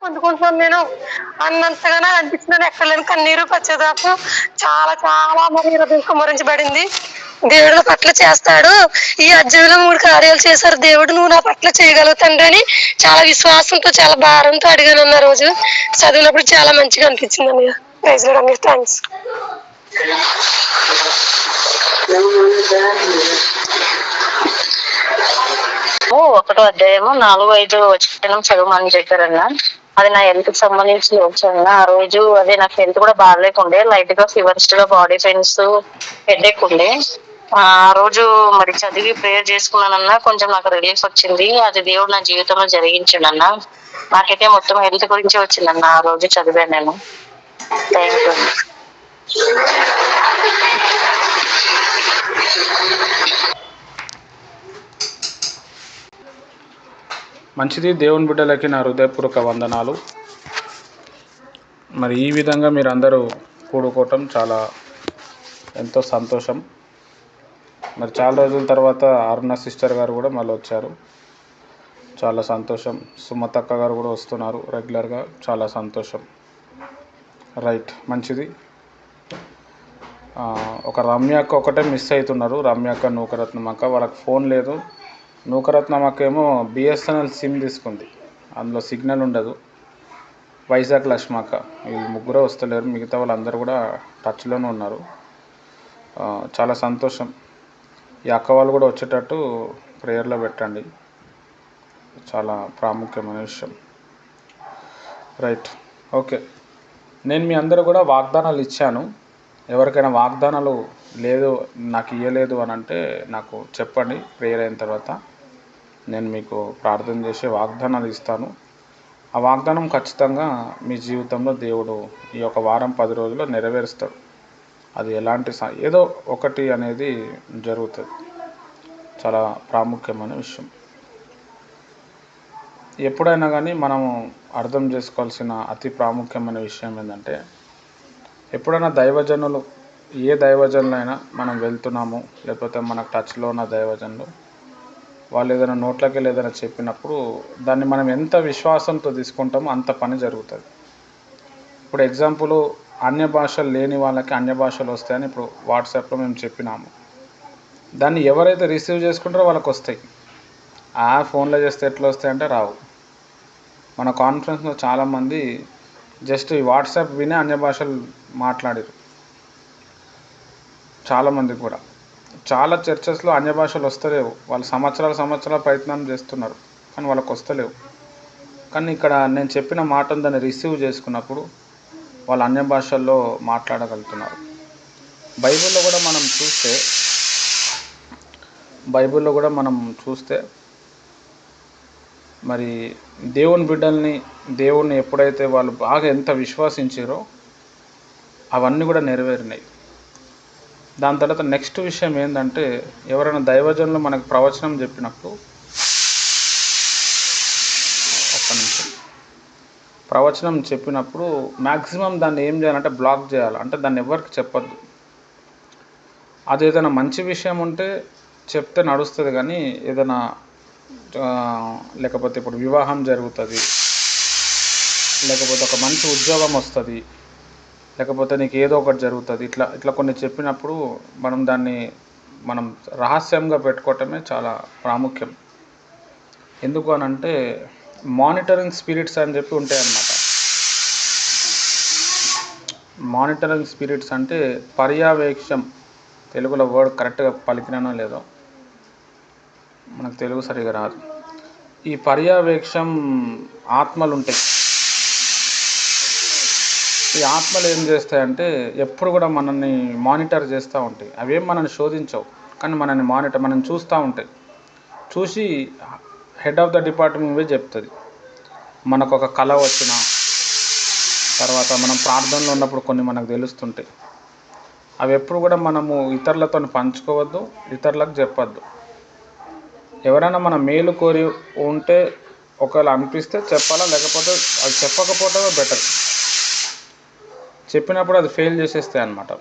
పొందుకుంటున్నాను నేను అన్నంతగా నాకు అనిపించిందని ఎక్కడ లేని కన్నీరు పశ్చాత్తాపం చాలా చాలా మరి హృదయం కుమ్మరించబడింది. దేవుడు నా పట్ల చేస్తాడు, ఈ అధ్యాయంలో 3 కార్యాలు చేశారు దేవుడు, నువ్వు నా పట్ల చేయగలుగుతాండి అని చాలా విశ్వాసంతో చాలా భారంతో అడిగాను అన్న రోజు చదివినప్పుడు చాలా మంచిగా అనిపించింది అన్నయ్య. ప్రైజ్ లార్డ్ అన్నయ్య, థ్యాంక్స్. ఒకటో అధ్యాయము 4-5 వచనం చదవమని చెప్పారన్న. అది నా హెల్త్ కి సంబంధించి వచ్చాను. ఆ రోజు అదే నాకు హెల్త్ కూడా బాగాలేకుండే, లైట్ గా ఫీవర్స్ గా బాడీ పెయిన్స్ హెడేక్ ఉండే. ఆ రోజు మరి చదివి ప్రేయర్ చేసుకున్నానన్నా, కొంచెం నాకు రిలీఫ్ వచ్చింది. అది దేవుడు నా జీవితంలో జరిగించిండన్నా. నాకైతే మొత్తం హెల్త్ గురించి వచ్చిందన్న ఆ రోజు చదివాను నేను. Thank you. మంచిది. దేవుని బిడ్డలకి నా హృదయపూర్వక వందనాలు. మరి ఈ విధంగా మీరు అందరూ కూడుకోవటం చాలా ఎంతో సంతోషం. మరి చాలా రోజుల తర్వాత అరుణ సిస్టర్ గారు కూడా మళ్ళీ వచ్చారు, చాలా సంతోషం. సుమతక్క గారు కూడా వస్తున్నారు రెగ్యులర్గా, చాలా సంతోషం. రైట్, మంచిది. ఒక రమ్యక్క ఒకటే మిస్ అవుతున్నారు, రమ్యక్క నూకరత్నమక్క. వాళ్ళకి ఫోన్ లేదు. నూకరత్నమక్క ఏమో బిఎస్ఎన్ఎల్ సిమ్ తీసుకుంది, అందులో సిగ్నల్ ఉండదు. వైజాగ్ లక్ష్మక్క, వీళ్ళు ముగ్గురే వస్తలేరు, మిగతా వాళ్ళందరూ కూడా టచ్లోనే ఉన్నారు. చాలా సంతోషం. ఈ అక్క వాళ్ళు కూడా వచ్చేటట్టు ప్రేయర్లో పెట్టండి, చాలా ప్రాముఖ్యమైన విషయం. Right, okay. నేను మీ అందరూ కూడా వాగ్దానాలు ఇచ్చాను. ఎవరికైనా వాగ్దానాలు లేదు, నాకు ఇవ్వలేదు అని అంటే నాకు చెప్పండి. ప్రేయర్ అయిన తర్వాత నేను మీకు ప్రార్థన చేసి వాగ్దానాలు ఇస్తాను. ఆ వాగ్దానం ఖచ్చితంగా మీ జీవితంలో దేవుడు ఈ యొక్క వారం 10 రోజుల్లో నెరవేరుస్తాడు. అది ఎలాంటి ఏదో ఒకటి అనేది జరుగుతుంది. చాలా ప్రాముఖ్యమైన విషయం. ఎప్పుడైనా కానీ మనము అర్థం చేసుకోవాల్సిన అతి ప్రాముఖ్యమైన విషయం ఏంటంటే, ఎప్పుడైనా దైవజనులు, ఏ దైవజనులైనా మనం వెళ్తున్నాము, లేకపోతే మనకు టచ్లో ఉన్న దైవజనులు వాళ్ళు ఏదైనా నోట్లకి ఏదైనా చెప్పినప్పుడు దాన్ని మనం ఎంత విశ్వాసంతో తీసుకుంటామో అంత పని జరుగుతుంది. ఇప్పుడు ఎగ్జాంపుల్, అన్య భాషలు లేని వాళ్ళకి అన్య భాషలు వస్తాయని ఇప్పుడు వాట్సాప్లో మేము చెప్పినాము. దాన్ని ఎవరైతే రిసీవ్ చేసుకుంటారో వాళ్ళకి వస్తాయి. ఫోన్లో చేస్తే ఎట్లా వస్తాయంటే రావు. మన కాన్ఫరెన్స్లో చాలామంది జస్ట్ ఈ వాట్సాప్ వినే అన్య భాషలు మాట్లాడారు. చాలామంది కూడా చాలా చర్చెస్లో అన్య భాషలు వస్తలేవు. వాళ్ళు సంవత్సరాల ప్రయత్నం చేస్తున్నారు, కానీ వాళ్ళకి వస్తలేవు. కానీ ఇక్కడ నేను చెప్పిన మాటను దాన్ని రిసీవ్ చేసుకున్నప్పుడు వాళ్ళు అన్య భాషల్లో మాట్లాడగలుగుతున్నారు. బైబిల్లో కూడా మనం చూస్తే మరి దేవుణ్ణి ఎప్పుడైతే వాళ్ళు బాగా ఎంత విశ్వసించారో అవన్నీ కూడా నెరవేరినాయి. దాని తర్వాత నెక్స్ట్ విషయం ఏంటంటే, ఎవరైనా దైవజనులు మనకు ప్రవచనం చెప్పినప్పుడు, ప్రవచనం చెప్పినప్పుడు మ్యాక్సిమం దాన్ని ఏం చేయాలంటే బ్లాక్ చేయాలి. అంటే దాన్ని ఎవరికి చెప్పొద్దు. అది ఏదైనా మంచి విషయం ఉంటే చెప్తే నడుస్తుంది, కానీ ఏదైనా లేకపోతే ఇప్పుడు వివాహం జరుగుతుంది, లేకపోతే ఒక మంచి ఉద్యోగం వస్తుంది, లేకపోతే నీకు ఏదో ఒకటి జరుగుతుంది, ఇట్లా కొన్ని చెప్పినప్పుడు మనం రహస్యంగా పెట్టుకోవటమే చాలా ప్రాముఖ్యం. ఎందుకు అనంటే మానిటరింగ్ స్పిరిట్స్ అని చెప్పి ఉంటాయన్నమాట. మానిటరింగ్ స్పిరిట్స్ అంటే పర్యవేక్షం, తెలుగులో వర్డ్ కరెక్ట్గా పలికినానో లేదో, మనకు తెలుగు సరిగా రాదు. ఈ పర్యవేక్షం ఆత్మలు ఉంటాయి. ఈ ఆత్మలు ఏం చేస్తాయంటే ఎప్పుడు కూడా మనల్ని మానిటర్ చేస్తూ ఉంటాయి. అవేం మనల్ని శోధించవు, కానీ మనం చూస్తూ ఉంటాయి. చూసి హెడ్ ఆఫ్ ద డిపార్ట్మెంట్ పోయి చెప్తుంది. మనకు ఒక కళ వచ్చిన తర్వాత మనం ప్రార్థనలో ఉన్నప్పుడు కొన్ని మనకు తెలుస్తుంటాయి. అవి ఎప్పుడు కూడా మనము ఇతరులతో పంచుకోవద్దు, ఇతరులకు చెప్పొద్దు. ఎవరైనా మన మేలు కోరి ఉంటే ఒకవేళ అనిపిస్తే చెప్పాలా, లేకపోతే అది చెప్పకపోవటమే బెటర్. చెప్పినప్పుడు అది ఫెయిల్ చేసేస్తాయి అన్నమాట.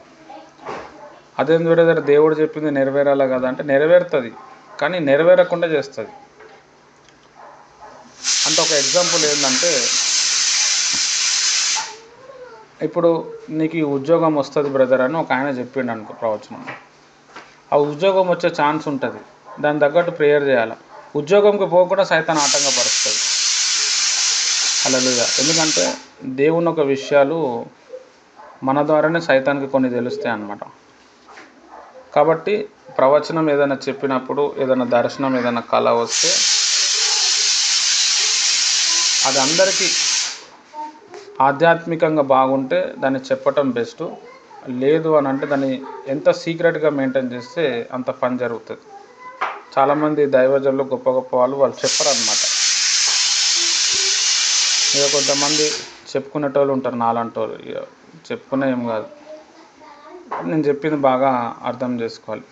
అదేం చూడేదారు దేవుడు చెప్పింది నెరవేరాలి కదా అంటే నెరవేరుతుంది, కానీ నెరవేరకుండా చేస్తుంది. అంటే ఒక ఎగ్జాంపుల్ ఏంటంటే, ఇప్పుడు నీకు ఈ ఉద్యోగం వస్తుంది బ్రదర్ అని ఒక ఆయన చెప్పిండు అనుకో ప్రవచనం. ఆ ఉద్యోగం వచ్చే ఛాన్స్ ఉంటుంది, దాని తగ్గట్టు ప్రేయర్ చేయాలి. ఉద్యోగంకి పోకుండా సైతాన్ ఆటంకపరుస్తుంది. హల్లెలూయా. ఎందుకంటే దేవుని ఒక విషయాలు మన ద్వారానే సైతానికి కొన్ని తెలుస్తాయి అన్నమాట. కాబట్టి ప్రవచనం ఏదైనా చెప్పినప్పుడు, ఏదైనా దర్శనం, ఏదైనా కళ వస్తే అది అందరికీ ఆధ్యాత్మికంగా బాగుంటే దాన్ని చెప్పటం బెస్ట్. లేదు అని అంటే దాన్ని ఎంత సీక్రెట్గా మెయింటైన్ చేస్తే అంత పని జరుగుతుంది. చాలామంది దైవజనులు గొప్ప గొప్ప వాళ్ళు చెప్పరు అన్నమాట. ఇక కొంతమంది చెప్పుకునేటోళ్ళు ఉంటారు, నాలాంటి వాళ్ళు. ఇక చెప్పుకునే ఏం కాదు, నేను చెప్పింది బాగా అర్థం చేసుకోవాలి.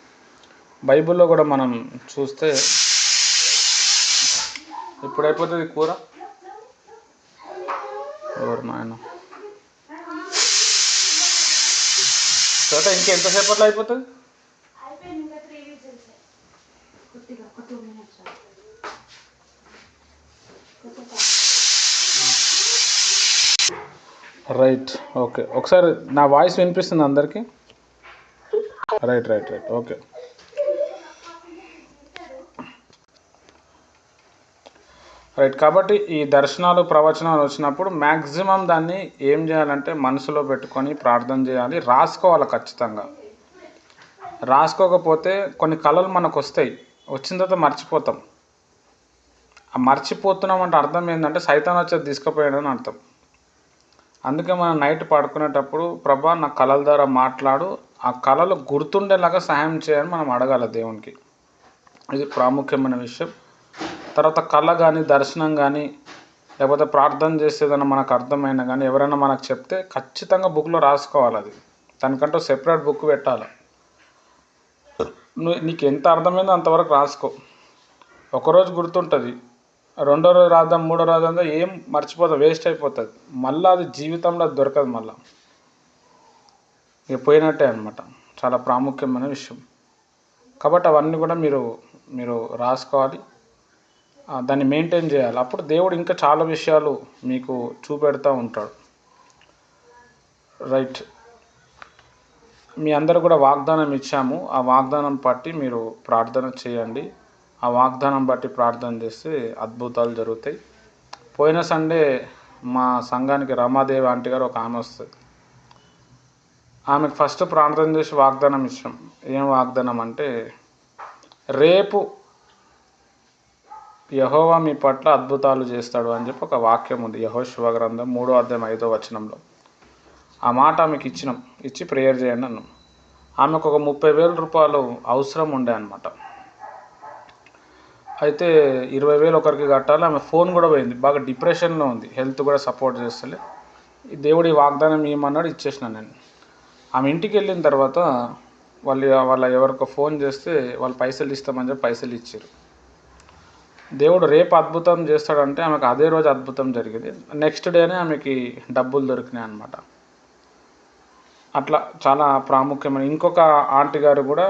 బైబిల్లో కూడా మనం చూస్తే ఇప్పుడైపోతుంది కూర. ఎవరు నాయన చోట ఇంకెంతసేపట్లో అయిపోతుంది? Right, okay. ఒకసారి నా వాయిస్ వినిపిస్తుంది అందరికీ? Right right right, okay. Right. కాబట్టి ఈ దర్శనాలు, ప్రవచనాలు వచ్చినప్పుడు మ్యాక్సిమం దాన్ని ఏం చేయాలంటే మనసులో పెట్టుకొని ప్రార్థన చేయాలి, రాసుకోవాలి ఖచ్చితంగా. రాసుకోకపోతే కొన్ని కళలు మనకు వస్తాయి, వచ్చిన తర్వాత మర్చిపోతాం. ఆ మర్చిపోతున్నాం అంటే అర్థం ఏంటంటే సైతాన్ వచ్చేది తీసుకుపోయాడని అర్థం. అందుకే మనం నైట్ పడుకునేటప్పుడు ప్రభా నా కళల ద్వారా మాట్లాడు, ఆ కళలు గుర్తుండేలాగా సహాయం చేయని మనం అడగాలి దేవునికి. ఇది ప్రాముఖ్యమైన విషయం. తర్వాత కళ కానీ, దర్శనం కానీ, లేకపోతే ప్రార్థన చేసేదన్నా మనకు అర్థమైనా కానీ ఎవరైనా మనకు చెప్తే ఖచ్చితంగా బుక్లో రాసుకోవాలి. అది దానికంటూ సెపరేట్ బుక్ పెట్టాలి. నీకు ఎంత అర్థమైందో అంతవరకు రాసుకో. ఒకరోజు గుర్తుంటుంది, రెండో రోజు రాద్దాం, మూడో రోజు రాద్దాం, ఏం మర్చిపోతాం, వేస్ట్ అయిపోతుంది. మళ్ళీ అది జీవితంలో దొరకదు, మళ్ళీ ఇక పోయినట్టే అనమాట. చాలా ప్రాముఖ్యమైన విషయం. కాబట్టి అవన్నీ కూడా మీరు రాసుకోవాలి, దాన్ని మెయింటైన్ చేయాలి. అప్పుడు దేవుడు ఇంకా చాలా విషయాలు మీకు చూపెడతా ఉంటాడు. రైట్. మీ అందరూ కూడా వాగ్దానం ఇచ్చాము, ఆ వాగ్దానం బట్టి మీరు ప్రార్థన చేయండి. ఆ వాగ్దానం బట్టి ప్రార్థన చేస్తే అద్భుతాలు జరుగుతాయి. పోయిన సండే మా సంఘానికి రమాదేవి ఆంటీ గారు ఒక ఆమె వస్తుంది. ఆమెకు ఫస్ట్ ప్రార్థన చేసి వాగ్దానం ఇచ్చాం. ఏం వాగ్దానం అంటే, రేపు యెహోవా మీ పట్ల అద్భుతాలు చేస్తాడు అని చెప్పి ఒక వాక్యం ఉంది యెహోషువ గ్రంథం 3:5 ఆ మాట ఆమెకి ఇచ్చినాం. ఇచ్చి ప్రేయర్ చేయండి అన్నాం. ఆమెకు ఒక 30,000 రూపాయలు అవసరం ఉండే అనమాట. అయితే 20,000 ఒకరికి కట్టాలి. ఆమె ఫోన్ కూడా పోయింది, బాగా డిప్రెషన్లో ఉంది, హెల్త్ కూడా సపోర్ట్ చేస్తలే. దేవుడి వాగ్దానం ఏమన్నాడు, ఇచ్చేసిన నేను. ఆమె ఇంటికి వెళ్ళిన తర్వాత వాళ్ళ ఎవరికో ఫోన్ చేస్తే వాళ్ళు పైసలు ఇస్తామని చెప్పి పైసలు ఇచ్చారు. దేవుడు రేపు అద్భుతం చేస్తాడంటే ఆమెకు అదే రోజు అద్భుతం జరిగింది. నెక్స్ట్ డేనే ఆమెకి డబ్బులు దొరికినాయి అన్నమాట. అట్లా చాలా ప్రాముఖ్యమైన. ఇంకొక ఆంటీ గారు కూడా,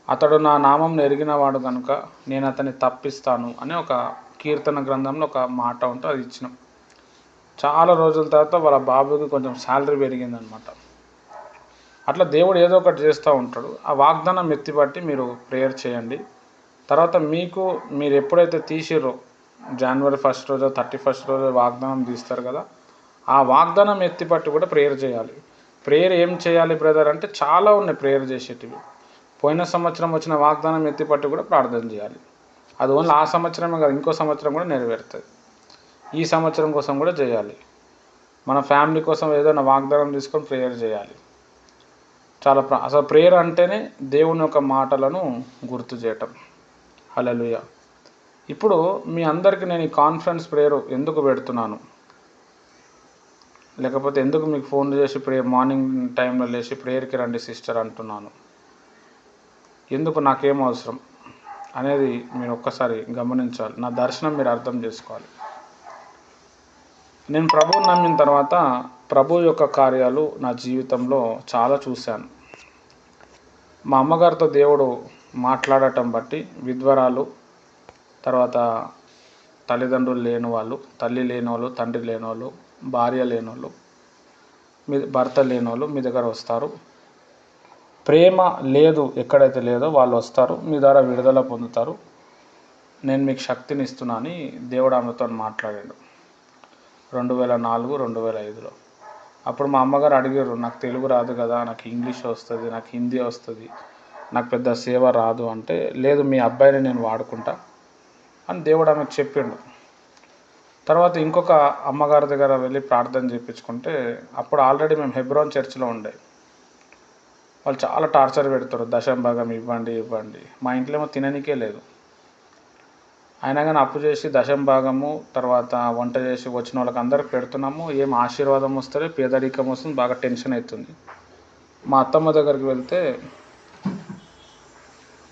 అతడు నా నామం ఎరిగినవాడు కనుక నేను అతన్ని తప్పిస్తాను అని ఒక కీర్తన గ్రంథంలో ఒక మాట ఉంటే అది ఇచ్చినాం. చాలా రోజుల తర్వాత వాళ్ళ బాబుకి కొంచెం శాలరీ పెరిగిందనమాట. అట్లా దేవుడు ఏదో ఒకటి చేస్తూ ఉంటాడు. ఆ వాగ్దానం ఎత్తిపట్టి మీరు ప్రేయర్ చేయండి. తర్వాత మీరు ఎప్పుడైతే తీసిర్రో, January 1 రోజో 31 రోజో వాగ్దానం తీస్తారు కదా, ఆ వాగ్దానం ఎత్తిపట్టి కూడా ప్రేయర్ చేయాలి. ప్రేయర్ ఏం చేయాలి బ్రదర్ అంటే చాలా ఉన్నాయి ప్రేయర్ చేసేటివి. పోయిన సంవత్సరం వచ్చిన వాగ్దానం ఎత్తిపట్టి కూడా ప్రార్థన చేయాలి. అది ఓన్లీ ఆ సంవత్సరమే కాదు, ఇంకో సంవత్సరం కూడా నెరవేరుతుంది. ఈ సంవత్సరం కోసం కూడా చేయాలి. మన ఫ్యామిలీ కోసం ఏదైనా వాగ్దానం తీసుకొని ప్రేయర్ చేయాలి. చాలా అసలు ప్రేయర్ అంటేనే దేవుని యొక్క మాటలను గుర్తు చేయటం. హల్లెలూయా. ఇప్పుడు మీ అందరికీ నేను ఈ కాన్ఫరెన్స్ ప్రేయర్ ఎందుకు పెడుతున్నాను, లేకపోతే ఎందుకు మీకు ఫోన్ చేసి మార్నింగ్ టైంలో లేచి ప్రేయర్కి రండి సిస్టర్ అంటున్నాను, ఎందుకు, నాకేం అవసరం అనేది మీరు ఒక్కసారి గమనించాలి. నా దర్శనం మీరు అర్థం చేసుకోవాలి. నేను ప్రభువుని నమ్మిన తర్వాత ప్రభు యొక్క కార్యాలు నా జీవితంలో చాలా చూశాను. మా అమ్మగారితో దేవుడు మాట్లాడటం బట్టి, విధ్వరాలు, తర్వాత తల్లిదండ్రులు లేని వాళ్ళు, తల్లి లేని వాళ్ళు, తండ్రి లేని వాళ్ళు, భార్య లేని వాళ్ళు, మీ భర్త లేని వాళ్ళు మీ దగ్గర వస్తారు. ప్రేమ లేదు ఎక్కడైతే లేదో వాళ్ళు వస్తారు, మీ ద్వారా విడుదల పొందుతారు. నేను మీకు శక్తిని ఇస్తున్నా అని దేవుడు ఆమెతో మాట్లాడాడు 2004, 2005లో. అప్పుడు మా అమ్మగారు అడిగారు, నాకు తెలుగు రాదు కదా, నాకు ఇంగ్లీష్ వస్తుంది, నాకు హిందీ వస్తుంది, నాకు పెద్ద సేవ రాదు అంటే, లేదు మీ అబ్బాయిని నేను వాడుకుంటా అని దేవుడు ఆమెకు చెప్పిండు. తర్వాత ఇంకొక అమ్మగారి దగ్గర వెళ్ళి ప్రార్థన చేయించుకుంటే, అప్పుడు ఆల్రెడీ మేము హెబ్రోన్ చర్చిలో ఉండే. వాళ్ళు చాలా టార్చర్ పెడతారు, దశంభాగం ఇవ్వండి ఇవ్వండి. మా ఇంట్లో ఏమో తిననీకే లేదు, అయినా కానీ అప్పు చేసి దశంభాగము తర్వాత వంట చేసి వచ్చిన వాళ్ళకి అందరికి పెడుతున్నాము. ఏం ఆశీర్వాదం వస్తుంది, పేదరికం వస్తుంది, బాగా టెన్షన్ అవుతుంది. మా అత్తమ్మ దగ్గరికి వెళ్తే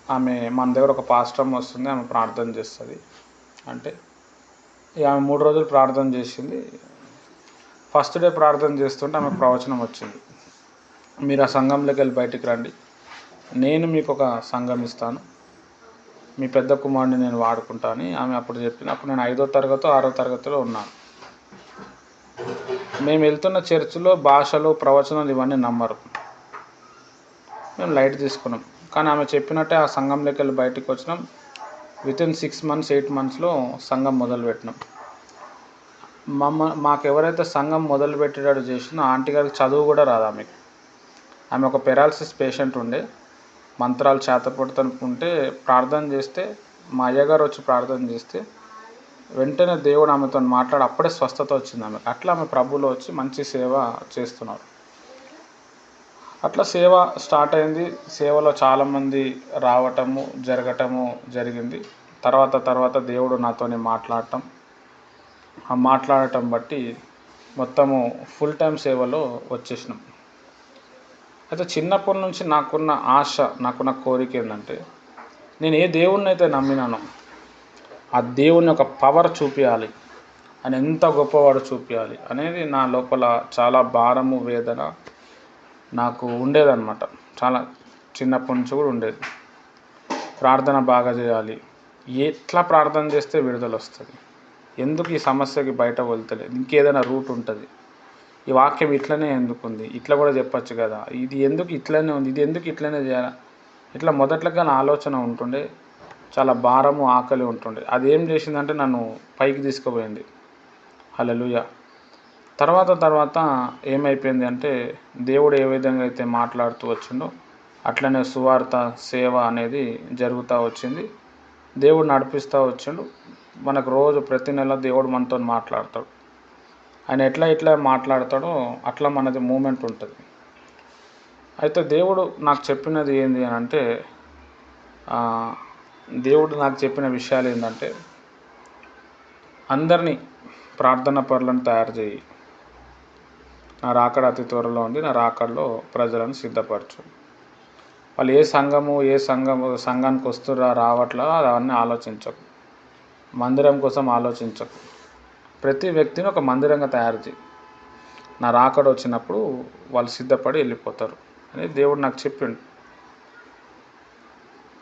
ఆమె మన దగ్గర ఒక పాస్టమ్ వస్తుంది, ఆమె ప్రార్థన చేస్తుంది అంటే ఆమె 3 రోజులు ప్రార్థన చేసింది. ఫస్ట్ డే ప్రార్థన చేస్తుంటే ఆమె ప్రవచనం వచ్చింది, మీరు ఆ సంఘంలోకి వెళ్ళి బయటికి రండి, నేను మీకు ఒక సంఘం ఇస్తాను, మీ పెద్ద కుమారుడిని నేను వాడుకుంటా అని ఆమె అప్పుడు చెప్పింది. అప్పుడు నేను 5వ తరగతి 6వ తరగతిలో ఉన్నాను. మేము వెళ్తున్న చర్చిలో భాషలు ప్రవచనాలు ఇవన్నీ నమ్మరు, మేము లైట్ తీసుకున్నాం. కానీ ఆమె చెప్పినట్టే ఆ సంఘంలోకి వెళ్ళి బయటకు వచ్చినాం. వితిన్ 6 months 8 monthsలో సంఘం మొదలుపెట్టినాం. మాకు ఎవరైతే సంఘం మొదలుపెట్టేటట్టు చేసిందో ఆంటీ గారికి చదువు కూడా రాదు ఆమెకి. ఆమె ఒక పెరాలసిస్ పేషెంట్ ఉండే, మంత్రాలు చేతపడుతుంటే ప్రార్థన చేస్తే, మా అయ్యగారు వచ్చి ప్రార్థన చేస్తే వెంటనే దేవుడు ఆమెతో మాట్లాడి అప్పుడే స్వస్థత వచ్చింది ఆమెకు. అట్లా ఆమె ప్రభువులో వచ్చి మంచి సేవ చేస్తున్నారు. అట్లా సేవ స్టార్ట్ అయింది. సేవలో చాలామంది రావటము జరగటము జరిగింది. తర్వాత దేవుడు నాతోని మాట్లాడటం, ఆ మాట్లాడటం బట్టి మొత్తము ఫుల్ టైం సేవలో వచ్చేసినాం. అయితే చిన్నప్పటి నుంచి నాకున్న ఆశ, నాకున్న కోరిక ఏంటంటే, నేను ఏ దేవుణ్ణి అయితే నమ్మినానో ఆ దేవుని యొక్క పవర్ చూపించాలి, అని ఎంత గొప్పవాడు చూపించాలి అనేది నా లోపల చాలా భారము వేదన నాకు ఉండేదన్నమాట. చాలా చిన్నప్పటి నుంచి కూడా ఉండేది. ప్రార్థన బాగా చేయాలి, ఎట్లా ప్రార్థన చేస్తే విడుదల వస్తుంది, ఎందుకు ఈ సమస్యకి బయట వెళ్తలేదు, ఇంకేదైనా రూట్ ఉంటుంది, ఈ వాక్యం ఇట్లనే ఎందుకు ఉంది, ఇట్లా కూడా చెప్పచ్చు కదా, ఇది ఎందుకు ఇట్లనే ఉంది, ఇది ఎందుకు ఇట్లనే చేయాలి, ఇట్లా మొదట్లోగా నా ఆలోచన ఉంటుండే. చాలా భారము ఆకలి ఉంటుండే. అది ఏం చేసిందంటే నన్ను పైకి తీసుకుపోయింది. హల్లెలూయా. తర్వాత ఏమైపోయింది అంటే, దేవుడు ఏ విధంగా అయితే మాట్లాడుతూ వచ్చిండో అట్లనే సువార్త సేవ అనేది జరుగుతూ వచ్చింది. దేవుడు నడిపిస్తూ వచ్చిండు. మనకు రోజు ప్రతి నెల దేవుడు మనతో మాట్లాడతాడు. ఆయన ఎట్లా మాట్లాడతాడో అట్లా మనది మూమెంట్ ఉంటుంది. అయితే దేవుడు నాకు చెప్పినది ఏంటి అని అంటే, దేవుడు నాకు చెప్పిన విషయాలు ఏంటంటే, అందరినీ ప్రార్థన పరులను తయారు చేయి, నా రాకడ అతి త్వరలో ఉంది, నా రాకడలో ప్రజలను సిద్ధపరచు. వాళ్ళు ఏ సంఘానికి వస్తురా రావట్లా అవన్నీ ఆలోచించకు, మందిరం కోసం ఆలోచించకు, ప్రతి వ్యక్తిని ఒక మందిరంగా తయారు చేయి, నా రాకడ వచ్చినప్పుడు వాళ్ళు సిద్ధపడి వెళ్ళిపోతారు అని దేవుడు నాకు చెప్పిండు.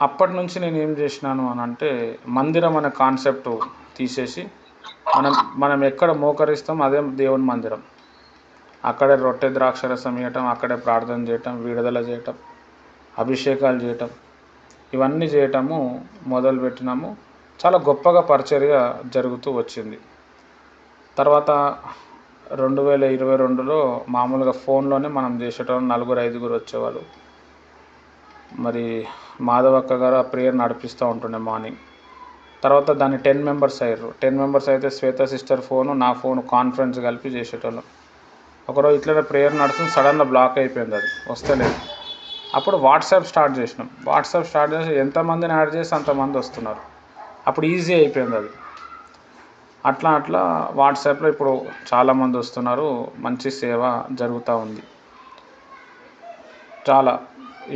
అప్పటి నుంచి నేను ఏం చేసినాను అని అంటే, మందిరం అనే కాన్సెప్ట్ తీసేసి మనం ఎక్కడ మోకరిస్తాం అదే దేవుని మందిరం. అక్కడే రొట్టె ద్రాక్షరసం ఇవ్వటం, అక్కడే ప్రార్థన చేయటం, విడుదల చేయటం, అభిషేకాలు చేయటం, ఇవన్నీ చేయటము మొదలుపెట్టినాము. చాలా గొప్పగా పరిచర్య జరుగుతూ వచ్చింది. తర్వాత 2022లో మామూలుగా ఫోన్లోనే మనం చేసేటోళ్ళం, 4-5 వచ్చేవాళ్ళు. మరి మాధవక్క గారు ఆ ప్రేయర్ నడిపిస్తూ ఉంటుండే మార్నింగ్. తర్వాత దాన్ని 10 members అయ్యారు. 10 members అయితే శ్వేత సిస్టర్ ఫోను, నా ఫోను కాన్ఫరెన్స్ కలిపి చేసేటోళ్ళం. ఒకరోజు ఇట్లనే ప్రేయర్ నడుస్తుంది, సడన్గా బ్లాక్ అయిపోయింది, అది వస్తలేదు. అప్పుడు వాట్సాప్ స్టార్ట్ చేసి ఎంతమందిని యాడ్ చేసి అంతమంది వస్తున్నారు. అప్పుడు ఈజీ అయిపోయింది అది. అట్లా వాట్సాప్లో ఇప్పుడు చాలామంది వస్తున్నారు, మంచి సేవ జరుగుతూ ఉంది. చాలా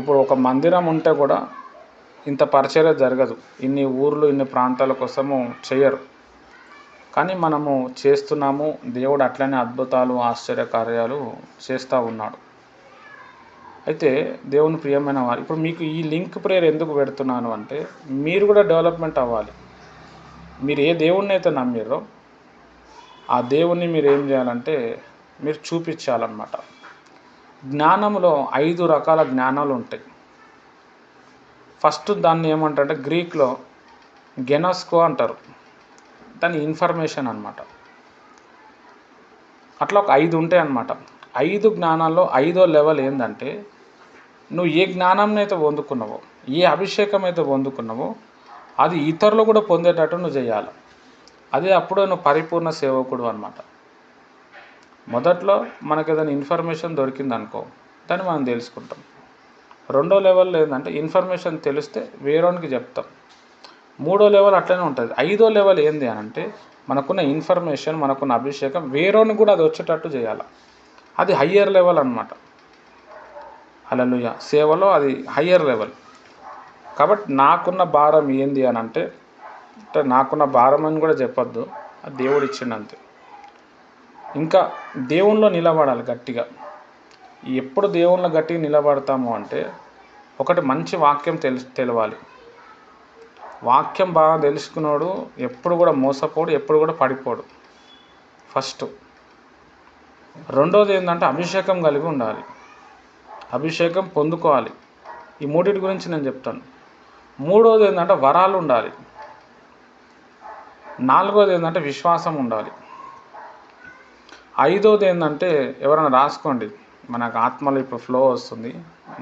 ఇప్పుడు ఒక మందిరం ఉంటే కూడా ఇంత పరిచర్య జరగదు, ఇన్ని ఊర్లు ఇన్ని ప్రాంతాల కోసము చేయరు. కానీ మనము చేస్తున్నాము. దేవుడు అట్లనే అద్భుతాలు ఆశ్చర్య కార్యాలు చేస్తూ ఉన్నాడు. అయితే దేవుని ప్రియమైన వారు, ఇప్పుడు మీకు ఈ లింక్ ప్రేయర్ ఎందుకు పెడుతున్నాను అంటే, మీరు కూడా డెవలప్మెంట్ అవ్వాలి. మీరు ఏ దేవుణ్ణి అయితే నమ్మిరో ఆ దేవుణ్ణి మీరు ఏం చేయాలంటే మీరు చూపించాలన్నమాట. జ్ఞానంలో 5 రకాల జ్ఞానాలు ఉంటాయి. ఫస్ట్ దాన్ని ఏమంటారంటే గ్రీక్లో గెనోస్కో అంటారు. దాని ఇన్ఫర్మేషన్ అనమాట. అట్లా ఒక 5 ఉంటాయి అన్నమాట. 5 జ్ఞానాల్లో 5వ లెవెల్ ఏంటంటే నువ్వు ఏ జ్ఞానం అయితే పొందుకున్నావో, ఏ అభిషేకం అయితే పొందుకున్నావో అది ఇతరులు కూడా పొందేటట్టు నువ్వు చేయాలి. అదే అప్పుడు నువ్వు పరిపూర్ణ సేవకుడు అనమాట. మొదట్లో మనకు ఏదైనా ఇన్ఫర్మేషన్ దొరికింది అనుకో, దాన్ని మనం తెలుసుకుంటాం. రెండో లెవెల్లో ఏంటంటే ఇన్ఫర్మేషన్ తెలిస్తే వేరేవానికి చెప్తాం. మూడో లెవెల్ అట్లనే ఉంటుంది. 5వ లెవెల్ ఏంది అని అంటే మనకున్న ఇన్ఫర్మేషన్, మనకున్న అభిషేకం వేరేవానికి కూడా అది వచ్చేటట్టు చేయాలి. అది హయ్యర్ లెవెల్ అనమాట. హల్లెలూయా. సేవలో అది హయ్యర్ లెవెల్. కాబట్టి నాకున్న భారం ఏంది అని అంటే నాకున్న భారం అని కూడా చెప్పొద్దు, అది దేవుడు ఇచ్చిండంతే. ఇంకా దేవునిలో నిలబడాలి గట్టిగా. ఎప్పుడు దేవునిలో గట్టిగా నిలబడతాము అంటే ఒకటి మంచి వాక్యం తెలవాలి. వాక్యం బాగా తెలుసుకున్నాడు ఎప్పుడు కూడా మోసపోడు, ఎప్పుడు కూడా పడిపోడు. ఫస్ట్. రెండోది ఏంటంటే అభిషేకం కలిగి ఉండాలి. అభిషేకం పొందుకోవాలి. ఈ మూడింటి గురించి నేను చెప్తాను. మూడోది ఏంటంటే వరాలు ఉండాలి. నాలుగోది ఏంటంటే విశ్వాసం ఉండాలి. ఐదోది ఏంటంటే ఎవరైనా రాసుకోండి, మనకు ఆత్మలో ఇప్పుడు ఫ్లో వస్తుంది.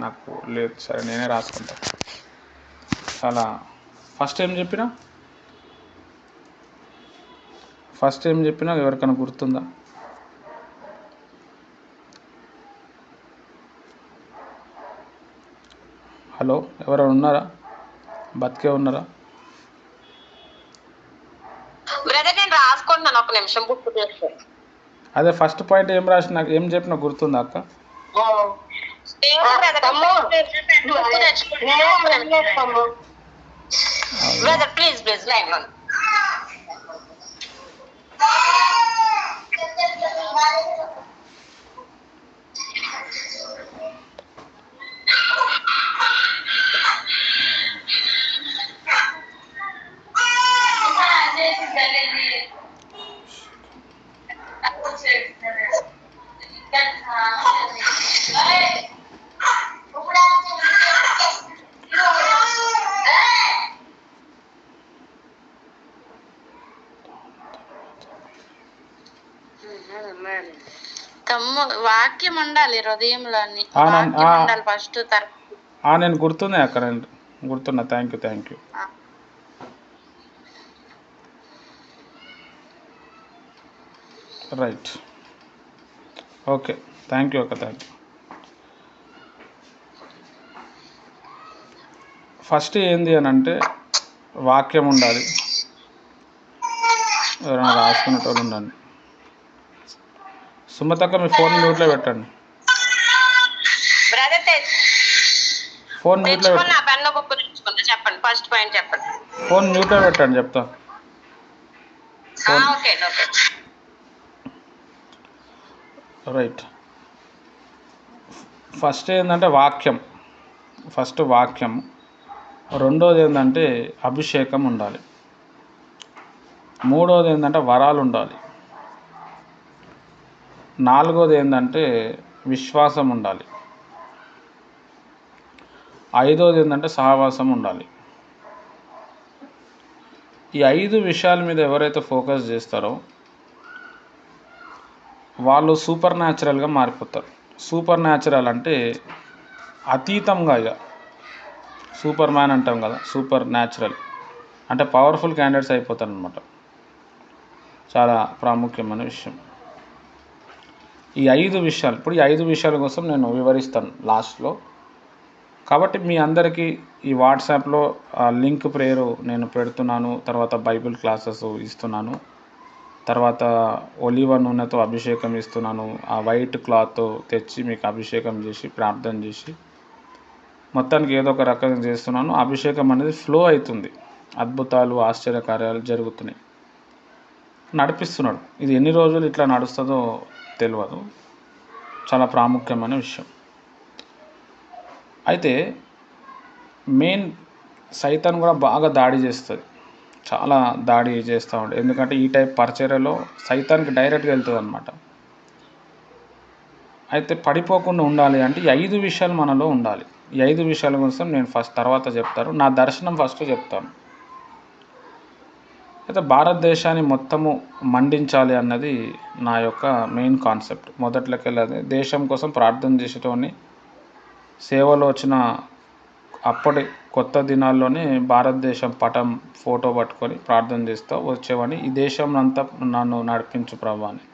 నాకు లేదు, సరే నేనే రాసుకుంటా. చాలా ఫస్ట్ ఏం చెప్పినా ఎవరికైనా గుర్తుందా? హలో, ఎవరైనా ఉన్నారా? బతికే ఉన్నారా? బ్రదర్ నేను రాసుకుంటున్నాను, ఒక నిమిషం గుర్తు చేస్తే. అదే ఫస్ట్ పాయింట్ ఏం రాసిన, ఏం చెప్పినా గుర్తుందా అక్క? బ్రదర్ ప్లీజ్ లైన్ లో. వాక్యం ఉండాలి హృదయంలో, ఉండాలి ఫస్ట్. నేను గుర్తున్నాయి అక్కడ, గుర్తున్నా. Thank you. Right, okay, thank you అక్క. ఫస్ట్ ఏంది అని అంటే వాక్యం ఉండాలి. ఎవరైనా రాసుకునేటోళ్ళు ఉండండి. సుమతక్క మీ ఫోన్ మ్యూట్లో పెట్టండి. ఫోన్ మ్యూట్లో చెప్పండి, ఫస్ట్ పాయింట్ చెప్పండి. ఫోన్ మ్యూట్లో పెట్టండి, చెప్తా. రైట్. ఫస్ట్ ఏంటంటే వాక్యం. రెండోది ఏంటంటే అభిషేకం ఉండాలి. మూడోది ఏంటంటే వరాలు ఉండాలి. నాలుగోది ఏంటంటే విశ్వాసం ఉండాలి. ఐదోది ఏంటంటే సహవాసం ఉండాలి. ఈ 5 విషయాల మీద ఎవరైతే ఫోకస్ చేస్తారో వాళ్ళు సూపర్ న్యాచురల్గా మారిపోతారు. సూపర్ న్యాచురల్ అంటే అతీతంగా, ఇక సూపర్ మ్యాన్ అంటాం కదా, సూపర్ న్యాచురల్ అంటే పవర్ఫుల్ క్యాండిడేట్స్ అయిపోతారు అనమాట. చాలా ప్రాముఖ్యమైన విషయం ఈ 5 విషయాలు. ఇప్పుడు ఈ 5 విషయాల కోసం నేను వివరిస్తాను లాస్ట్లో. కాబట్టి మీ అందరికీ ఈ వాట్సాప్లో లింక్ ప్రేయరు నేను పెడుతున్నాను. తర్వాత బైబిల్ క్లాసెస్ ఇస్తున్నాను. తర్వాత ఒలివ నూనెతో అభిషేకం ఇస్తున్నాను. ఆ వైట్ క్లాత్ తెచ్చి మీకు అభిషేకం చేసి ప్రార్థన చేసి మొత్తానికి ఏదో ఒక రకంగా చేస్తున్నాను. అభిషేకం అనేది ఫ్లో అవుతుంది. అద్భుతాలు, ఆశ్చర్యకార్యాలు జరుగుతున్నాయి. నడిపిస్తున్నాడు. ఇది ఎన్ని రోజులు ఇట్లా నడుస్తుందో తెలియదు. చాలా ప్రాముఖ్యమైన విషయం. అయితే మెయిన్ సైతాన్ కూడా బాగా దాడి చేస్తుంది. చాలా దాడి చేస్తూ ఉంటుంది. ఎందుకంటే ఈ టైప్ పరిచర్యలో సైతాన్కి డైరెక్ట్గా వెళ్తుంది అనమాట. అయితే పడిపోకుండా ఉండాలి అంటే ఈ 5 విషయాలు మనలో ఉండాలి. ఈ 5 విషయాల కోసం నేను తర్వాత చెప్తాను. నా దర్శనం ఫస్ట్ చెప్తాను. అయితే భారతదేశాన్ని మొత్తము మండించాలి అన్నది నా యొక్క మెయిన్ కాన్సెప్ట్. మొదట్లోకెళ్ళి దేశం కోసం ప్రార్థన చేసేటోని, సేవలో వచ్చిన అప్పటి కొత్త దినాల్లోనే భారతదేశం పటం ఫోటో పట్టుకొని ప్రార్థన చేస్తూ వచ్చేవాడిని. ఈ దేశం అంతా నన్ను నడిపించు ప్రభా అని.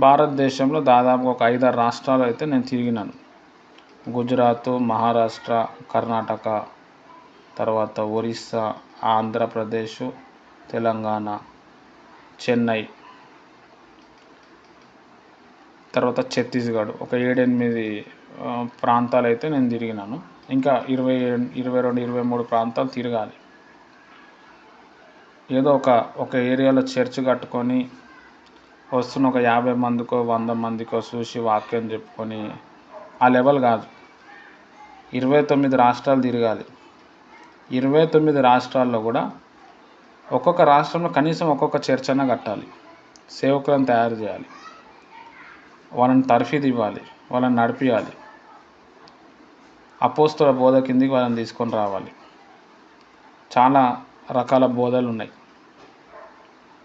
భారతదేశంలో దాదాపు ఒక 5-6 రాష్ట్రాలు అయితే నేను తిరిగినాను. గుజరాత్, మహారాష్ట్ర, కర్ణాటక, తర్వాత ఒరిస్సా, ఆంధ్రప్రదేశ్, తెలంగాణ, చెన్నై, తర్వాత ఛత్తీస్గఢ్, ఒక 7-8 ప్రాంతాలు అయితే నేను తిరిగినాను. ఇంకా 22-23 ప్రాంతాలు తిరగాలి. ఏదో ఒక ఏరియాలో చర్చ్ కట్టుకొని వస్తున్న ఒక 50 మందికో 100 మందికో చూసి వాక్యం చెప్పుకొని ఆ లెవెల్ కాదు. 29 రాష్ట్రాలు తిరగాలి. 29 రాష్ట్రాల్లో కూడా ఒక్కొక్క రాష్ట్రంలో కనీసం ఒక్కొక్క చర్చ్ అన్న కట్టాలి. సేవకులను తయారు చేయాలి, వాళ్ళని తర్ఫీదు ఇవ్వాలి, వాళ్ళని నడిపించాలి, అపోస్తల బోధ కిందికి వాళ్ళని తీసుకొని రావాలి. చాలా రకాల బోధలు ఉన్నాయి.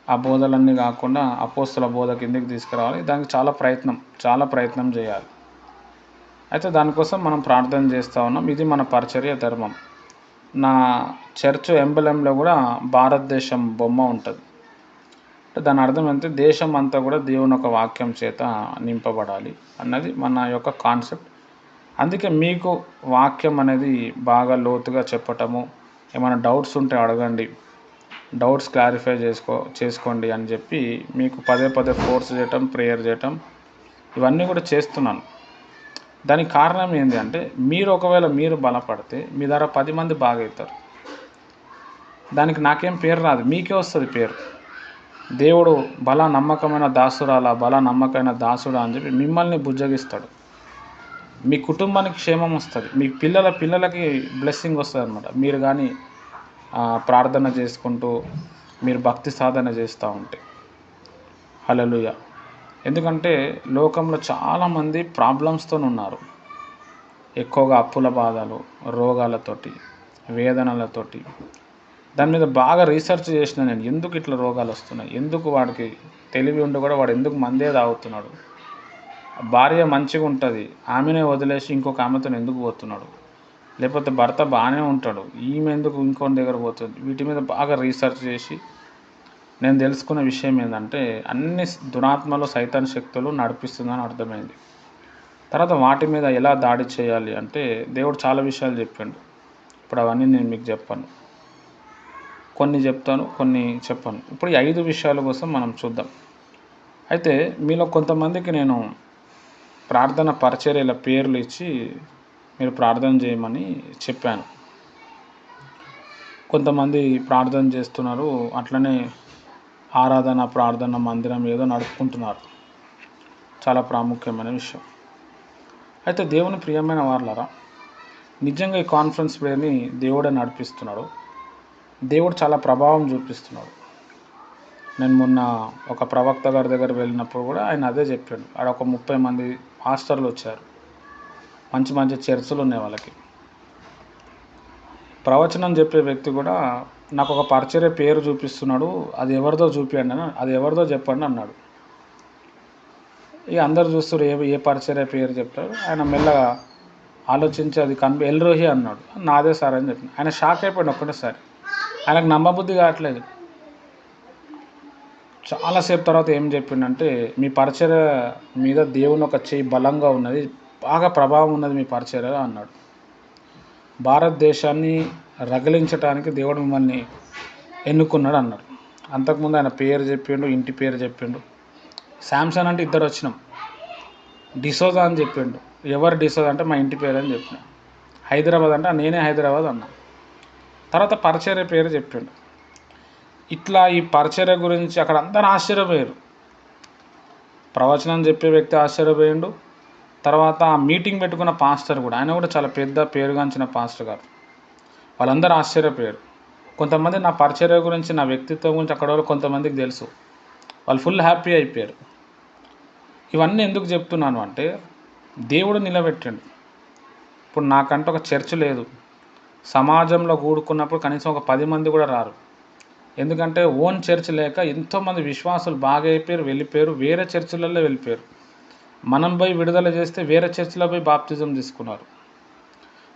ఆ బోధలన్నీ కాకుండా అపోస్తల బోధ కిందికి తీసుకురావాలి. దానికి చాలా ప్రయత్నం చేయాలి. అయితే దానికోసం మనం ప్రార్థన చేస్తూ ఉన్నాం. ఇది మన పరిచర్య ధర్మం. నా చర్చ్ ఎంబలెంలో కూడా భారతదేశం బొమ్మ ఉంటుంది. అంటే దాని అర్థం ఏంటంటే దేశం అంతా కూడా దేవుని ఒక వాక్యం చేత నింపబడాలి అన్నది మన యొక్క కాన్సెప్ట్. అందుకే మీకు వాక్యం అనేది బాగా లోతుగా చెప్పటము, ఏమైనా డౌట్స్ ఉంటే అడగండి, డౌట్స్ క్లారిఫై చేసుకోండి అని చెప్పి మీకు పదే ఫోర్స్ చేయటం, ప్రేయర్ చేయటం ఇవన్నీ కూడా చేస్తున్నాను. దానికి కారణం ఏంటి అంటే ఒకవేళ మీరు బలపడితే మీ ద్వారా 10 మంది బాగవుతారు. దానికి నాకేం పేరు రాదు, మీకే వస్తుంది పేరు. దేవుడు బలా నమ్మకమైన దాసురాలా, బలా నమ్మకమైన దాసుడా అని చెప్పి మిమ్మల్ని బుజ్జగిస్తాడు. మీ కుటుంబానికి క్షేమం వస్తుంది, మీ పిల్లలకి బ్లెస్సింగ్ వస్తుంది అనమాట. మీరు కానీ ప్రార్థన చేసుకుంటూ మీరు భక్తి సాధన చేస్తూ ఉంటే. హల్లెలూయా. ఎందుకంటే లోకంలో చాలామంది ప్రాబ్లమ్స్తో ఉన్నారు. ఎక్కువగా అప్పుల బాధలు, రోగాలతోటి, వేదనలతోటి. దాని మీద బాగా రీసెర్చ్ చేసిన నేను, ఎందుకు ఇట్లా రోగాలు వస్తున్నాయి, ఎందుకు వాడికి తెలివి ఉండి కూడా వాడు ఎందుకు మందే తాగుతున్నాడు, భార్య మంచిగా ఉంటుంది ఆమెనే వదిలేసి ఇంకొక ఆమెతో ఎందుకు పోతున్నాడు, లేకపోతే భర్త బాగానే ఉంటాడు ఈమె ఎందుకు ఇంకొక దగ్గర పోతుంది. వీటి మీద బాగా రీసెర్చ్ చేసి నేను తెలుసుకున్న విషయం ఏంటంటే అన్ని దురాత్మలు, సైతాన్ శక్తులు నడిపిస్తుందని అర్థమైంది. తర్వాత వాటి మీద ఎలా దాడి చేయాలి అంటే దేవుడు చాలా విషయాలు చెప్పిండు. ఇప్పుడు అవన్నీ నేను మీకు చెప్పాను, కొన్ని చెప్తాను, కొన్ని చెప్పాను. ఇప్పుడు ఈ 5 విషయాల కోసం మనం చూద్దాం. అయితే మీలో కొంతమందికి నేను ప్రార్థన పరిచర్యల పేర్లు ఇచ్చి మీరు ప్రార్థన చేయమని చెప్పాను. కొంతమంది ప్రార్థన చేస్తున్నారు, అట్లనే ఆరాధన ప్రార్థన మందిరం ఏదో నడుపుకుంటున్నారు. చాలా ప్రాముఖ్యమైన విషయం. అయితే దేవుని ప్రియమైన వాళ్ళారా, నిజంగా ఈ కాన్ఫరెన్స్ ప్రేయర్ని దేవుడే నడిపిస్తున్నాడు. దేవుడు చాలా ప్రభావం చూపిస్తున్నాడు. నేను మొన్న ఒక ప్రవక్త గారి దగ్గర వెళ్ళినప్పుడు కూడా ఆయన అదే చెప్పాడు. ఆడ ఒక 30 మంది పాస్టర్లు వచ్చారు, మంచి చర్చలు ఉన్నాయి వాళ్ళకి. ప్రవచనం చెప్పే వ్యక్తి కూడా నాకు ఒక పరిచర్య పేరు చూపిస్తున్నాడు, అది ఎవరిదో చూపించండి అని, అది ఎవరిదో చెప్పండి అన్నాడు. ఇక అందరు చూస్తారు ఏ పరిచర్య పేరు చెప్తారు. ఆయన మెల్లగా ఆలోచించి అది ఎల్రోహి అన్నాడు. నాదే సార్ అని చెప్పిన. ఆయన షాక్ అయిపోయాడు ఒక్కటేసారి. ఆయనకు నమ్మబుద్ధి కావట్లేదు. చాలాసేపు తర్వాత ఏం చెప్పిండంటే మీ పరిచర్య మీద దేవుని ఒక చేయి బలంగా ఉన్నది, బాగా ప్రభావం ఉన్నది మీ పరిచర్య అన్నాడు. భారతదేశాన్ని రగిలించడానికి దేవుడు మిమ్మల్ని ఎన్నుకున్నాడు అన్నాడు. అంతకుముందు ఆయన పేరు చెప్పిండు, ఇంటి పేరు చెప్పిండు. శాంసన్ అంటే 2 వచ్చినాం. డిసోజా అని చెప్పిండు. ఎవరు డిసోజా అంటే మా ఇంటి పేరు అని చెప్పిన. హైదరాబాద్ అంటే నేనే హైదరాబాద్ అన్నా. తర్వాత పరిచర్య పేరు చెప్పిండు. ఇట్లా ఈ పరిచర్య గురించి అక్కడ అందరూ ఆశ్చర్యపోయారు. ప్రవచనం చెప్పే వ్యక్తి ఆశ్చర్యపోయిండు. తర్వాత ఆ మీటింగ్ పెట్టుకున్న పాస్టర్ కూడా, ఆయన కూడా చాలా పెద్ద పేరుగాంచిన పాస్టర్ గారు, వాళ్ళందరూ ఆశ్చర్యపోయారు. కొంతమంది నా పరిచర్య గురించి, నా వ్యక్తిత్వం గురించి అక్కడ వాళ్ళు కొంతమందికి తెలుసు. వాళ్ళు ఫుల్ హ్యాపీ అయిపోయారు. ఇవన్నీ ఎందుకు చెప్తున్నాను అంటే దేవుడు నిలబెట్టాడు. ఇప్పుడు నాకంటే ఒక చర్చ్ లేదు, సమాజంలో కూడుకున్నప్పుడు కనీసం ఒక 10 మంది కూడా రారు. ఎందుకంటే ఓన్ చర్చ్ లేక ఎంతోమంది విశ్వాసులు బాగా అయిపోయారు, వెళ్ళిపోయారు, వేరే చర్చిలలో వెళ్ళిపోయారు. మనం పోయి విడుదల చేస్తే వేరే చర్చిలో పోయి బాప్తిజం తీసుకున్నారు.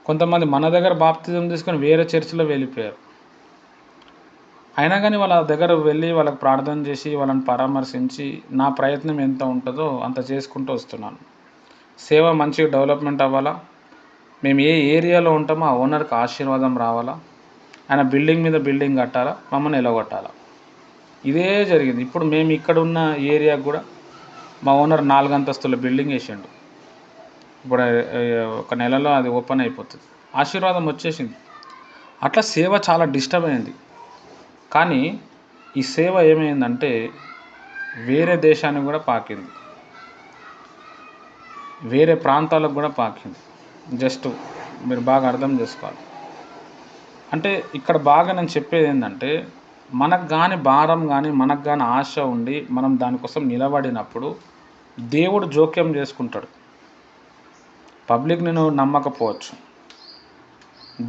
కొంతమంది మన దగ్గర బాప్తిజం తీసుకొని వేరే చర్చిలో వెళ్ళిపోయారు. అయినా కానీ వాళ్ళ దగ్గర వెళ్ళి వాళ్ళకి ప్రార్థన చేసి వాళ్ళని పరామర్శించి నా ప్రయత్నం ఎంత ఉంటుందో అంత చేసుకుంటూ వస్తున్నాను. సేవ మంచిగా డెవలప్మెంట్ అవ్వాలా, మేము ఏ ఏరియాలో ఉంటామో ఆ ఓనర్కి ఆశీర్వాదం రావాలా, ఆయన బిల్డింగ్ మీద బిల్డింగ్ కట్టాలా, మమ్మల్ని ఎలగొట్టాలా. ఇదే జరిగింది. ఇప్పుడు మేము ఇక్కడ ఉన్న ఏరియాకు కూడా మా ఓనర్ 4 అంతస్తుల బిల్డింగ్ వేసిండు. ఇప్పుడు ఒక నెలలో అది ఓపెన్ అయిపోతుంది. ఆశీర్వాదం వచ్చేసింది. అట్లా సేవ చాలా డిస్టర్బ్ అయింది. కానీ ఈ సేవ ఏమైందంటే వేరే దేశానికి కూడా పాకింది, వేరే ప్రాంతాలకు కూడా పాకింది. జస్ట్ మీరు బాగా అర్థం చేసుకోవాలి. అంటే ఇక్కడ బాగా నేను చెప్పేది ఏంటంటే మనకు కానీ భారం కానీ మనకు కానీ ఆశ ఉండి మనం దానికోసం నిలబడినప్పుడు దేవుడు జోక్యం చేసుకుంటాడు. పబ్లిక్ నేను నమ్మకపోవచ్చు,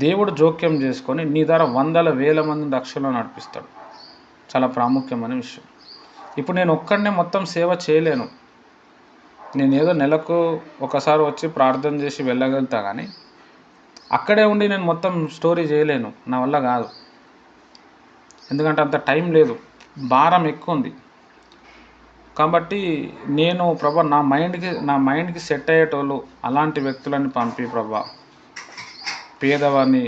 దేవుడు జోక్యం చేసుకొని నీ ద్వారా వందల వేల మందిని రక్షణలో నడిపిస్తాడు. చాలా ప్రాముఖ్యమైన విషయం. ఇప్పుడు నేను ఒక్కడనే మొత్తం సేవ చేయలేను. నేను ఏదో నెలకు ఒకసారి వచ్చి ప్రార్థన చేసి వెళ్ళగలుగుతా, కానీ అక్కడే ఉండి నేను మొత్తం స్టోరీ చేయలేను, నా వల్ల కాదు. ఎందుకంటే అంత టైం లేదు, భారం ఎక్కువ ఉంది. కాబట్టి నేను ప్రభా నా మైండ్కి సెట్ అయ్యేటోళ్ళు అలాంటి వ్యక్తులని పంపి ప్రభా, పేదవాడిని,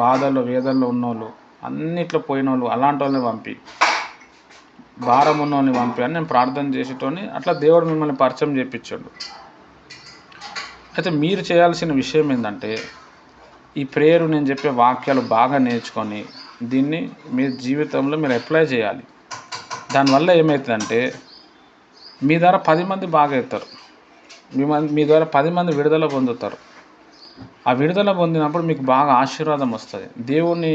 బాధల్లో వేదల్లో ఉన్నోళ్ళు, అన్నిట్లో పోయిన వాళ్ళు అలాంటి వాళ్ళని పంపి, భారం ఉన్న వాళ్ళని పంపి అని నేను ప్రార్థన చేసేటోని. అట్లా దేవుడు మిమ్మల్ని పరిచయం చేయించాడు. అయితే మీరు చేయాల్సిన విషయం ఏంటంటే ఈ ప్రేయర్ నేను చెప్పే వాక్యాలు బాగా నేర్చుకొని దీన్ని మీ జీవితంలో మీరు అప్లై చేయాలి. దానివల్ల ఏమవుతుందంటే మీ ద్వారా 10 మంది బాగా అవుతారు, మీ ద్వారా 10 మంది విడుదల పొందుతారు. ఆ విడుదల పొందినప్పుడు మీకు బాగా ఆశీర్వాదం వస్తుంది. దేవుని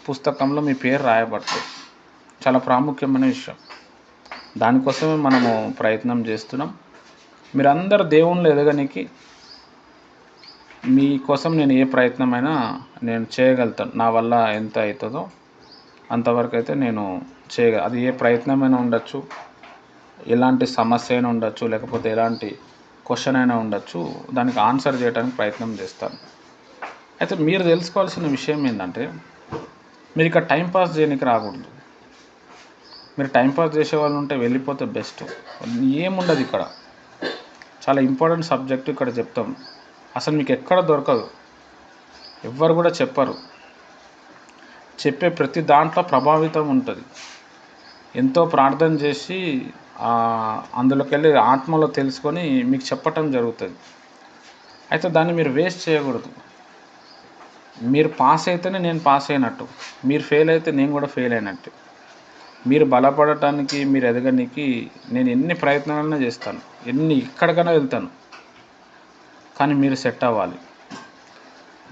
పుస్తకంలో మీ పేరు రాయబడుతుంది. చాలా ప్రాముఖ్యమైన విషయం. దానికోసమే మనము ప్రయత్నం చేస్తున్నాం. మీరందరూ దేవుళ్ళు ఎదగనికి మీకోసం నేను ఏ ప్రయత్నమైనా నేను చేయగలుగుతాను. నా వల్ల ఎంత అవుతుందో అంతవరకు అయితే నేను అది ఏ ప్రయత్నమైనా ఉండొచ్చు, ఎలాంటి సమస్య అయినా ఉండొచ్చు, లేకపోతే ఎలాంటి క్వశ్చన్ అయినా ఉండొచ్చు, దానికి ఆన్సర్ చేయడానికి ప్రయత్నం చేస్తాను. అయితే మీరు తెలుసుకోవాల్సిన విషయం ఏంటంటే మీరు ఇక్కడ టైంపాస్ చేయడానికి రాకూడదు. మీరు టైంపాస్ చేసే వాళ్ళు ఉంటే వెళ్ళిపోతే బెస్ట్. ఏముండదు ఇక్కడ. చాలా ఇంపార్టెంట్ సబ్జెక్ట్ ఇక్కడ చెప్తాం. అసలు మీకు ఎక్కడ దొరకదు, ఎవ్వరు కూడా చెప్పరు. చెప్పే ప్రతి దాంట్లో ప్రభావితం ఉంటుంది. ఎంతో ప్రార్థన చేసి అందులోకి వెళ్ళి ఆత్మలో తెలుసుకొని మీకు చెప్పటం జరుగుతుంది. అయితే దాన్ని మీరు వేస్ట్ చేయకూడదు. మీరు పాస్ అయితేనే నేను పాస్ అయినట్టు, మీరు ఫెయిల్ అయితే నేను కూడా ఫెయిల్ అయినట్టు. మీరు బలపడటానికి, మీరు ఎదగడానికి నేను ఎన్ని ప్రయత్నాలైనా చేస్తాను, ఎక్కడికైనా వెళ్తాను. కానీ మీరు సెట్ అవ్వాలి.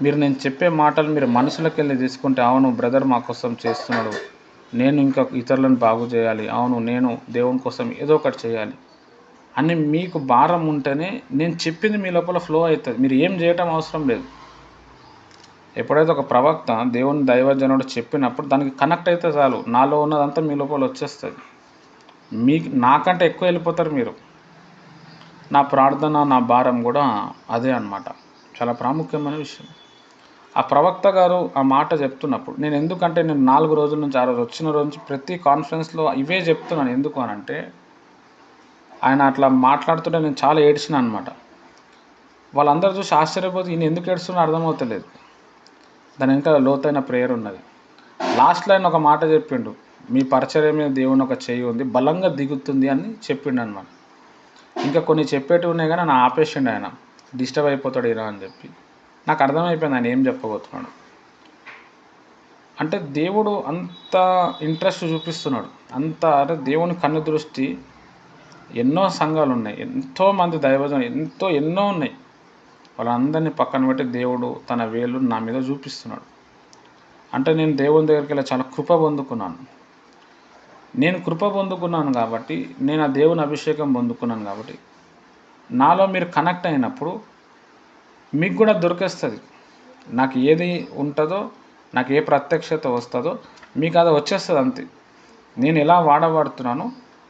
మీరు నేను చెప్పే మాటలు మీరు మనసులోకి వెళ్ళి తీసుకుంటే, అవును బ్రదర్ మా కోసం చేస్తున్నాడు, నేను ఇంకా ఇతరులను బాగు చేయాలి, అవును నేను దేవుని కోసం ఏదో ఒకటి చేయాలి అని మీకు భారం ఉంటేనే నేను చెప్పింది మీ లోపల ఫ్లో అవుతుంది. మీరు ఏం చేయటం అవసరం లేదు. ఎప్పుడైతే ఒక ప్రవక్త దేవుని దైవజనుడు చెప్పినప్పుడు దానికి కనెక్ట్ అయితే చాలు, నాలో ఉన్నదంతా మీ లోపల వచ్చేస్తుంది. నాకంటే ఎక్కువ వెళ్ళిపోతారు మీరు. నా ప్రార్థన, నా భారం కూడా అదే అన్నమాట. చాలా ప్రాముఖ్యమైన విషయం. ఆ ప్రవక్త గారు ఆ మాట చెప్తున్నప్పుడు నేను 4 రోజుల నుంచి 6 రోజు వచ్చిన రోజు నుంచి ప్రతి కాన్ఫరెన్స్లో ఇవే చెప్తున్నాను. ఎందుకు అని అంటే ఆయన అట్లా మాట్లాడుతుంటే నేను చాలా ఏడ్చిన అనమాట. వాళ్ళందరూ చూసి ఆశ్చర్యపోతే ఈయన ఎందుకు ఏడుస్తున్నా అర్థమవుతలేదు. దాని వెనక లోతైన ప్రేయర్ ఉన్నది. లాస్ట్లో ఆయన ఒక మాట చెప్పిండు, మీ పరిచర్య మీద దేవుని ఒక చెయ్యి ఉంది, బలంగా దిగుతుంది అని చెప్పిండు అనమాట. ఇంకా కొన్ని చెప్పేటివి ఉన్నాయి కానీ నా ఆపేసిండు ఆయన, డిస్టర్బ్ అయిపోతాడు ఇలా అని చెప్పి. నాకు అర్థమైపోయింది ఆయన ఏం చెప్పబోతున్నాడు. అంటే దేవుడు అంత ఇంట్రెస్ట్ చూపిస్తున్నాడు, అంటే దేవుని కన్ను దృష్టి. ఎన్నో సంఘాలు ఉన్నాయి, ఎంతోమంది దైవజనులు ఎన్నో ఉన్నాయి. వాళ్ళందరినీ పక్కన పెట్టి దేవుడు తన వేలు నా మీద చూపిస్తున్నాడు. అంటే నేను దేవుని దగ్గరికి వెళ్ళి చాలా కృప పొందుకున్నాను. నేను కృప పొందుకున్నాను కాబట్టి, నేను ఆ దేవుని అభిషేకం పొందుకున్నాను కాబట్టి నాలో మీరు కనెక్ట్ అయినప్పుడు మీకు కూడా దొరికేస్తుంది. నాకు ఏది ఉంటుందో, నాకు ఏ ప్రత్యక్షత వస్తుందో మీకు అది వచ్చేస్తుంది అంతే. నేను ఎలా వాడబడుతున్నానో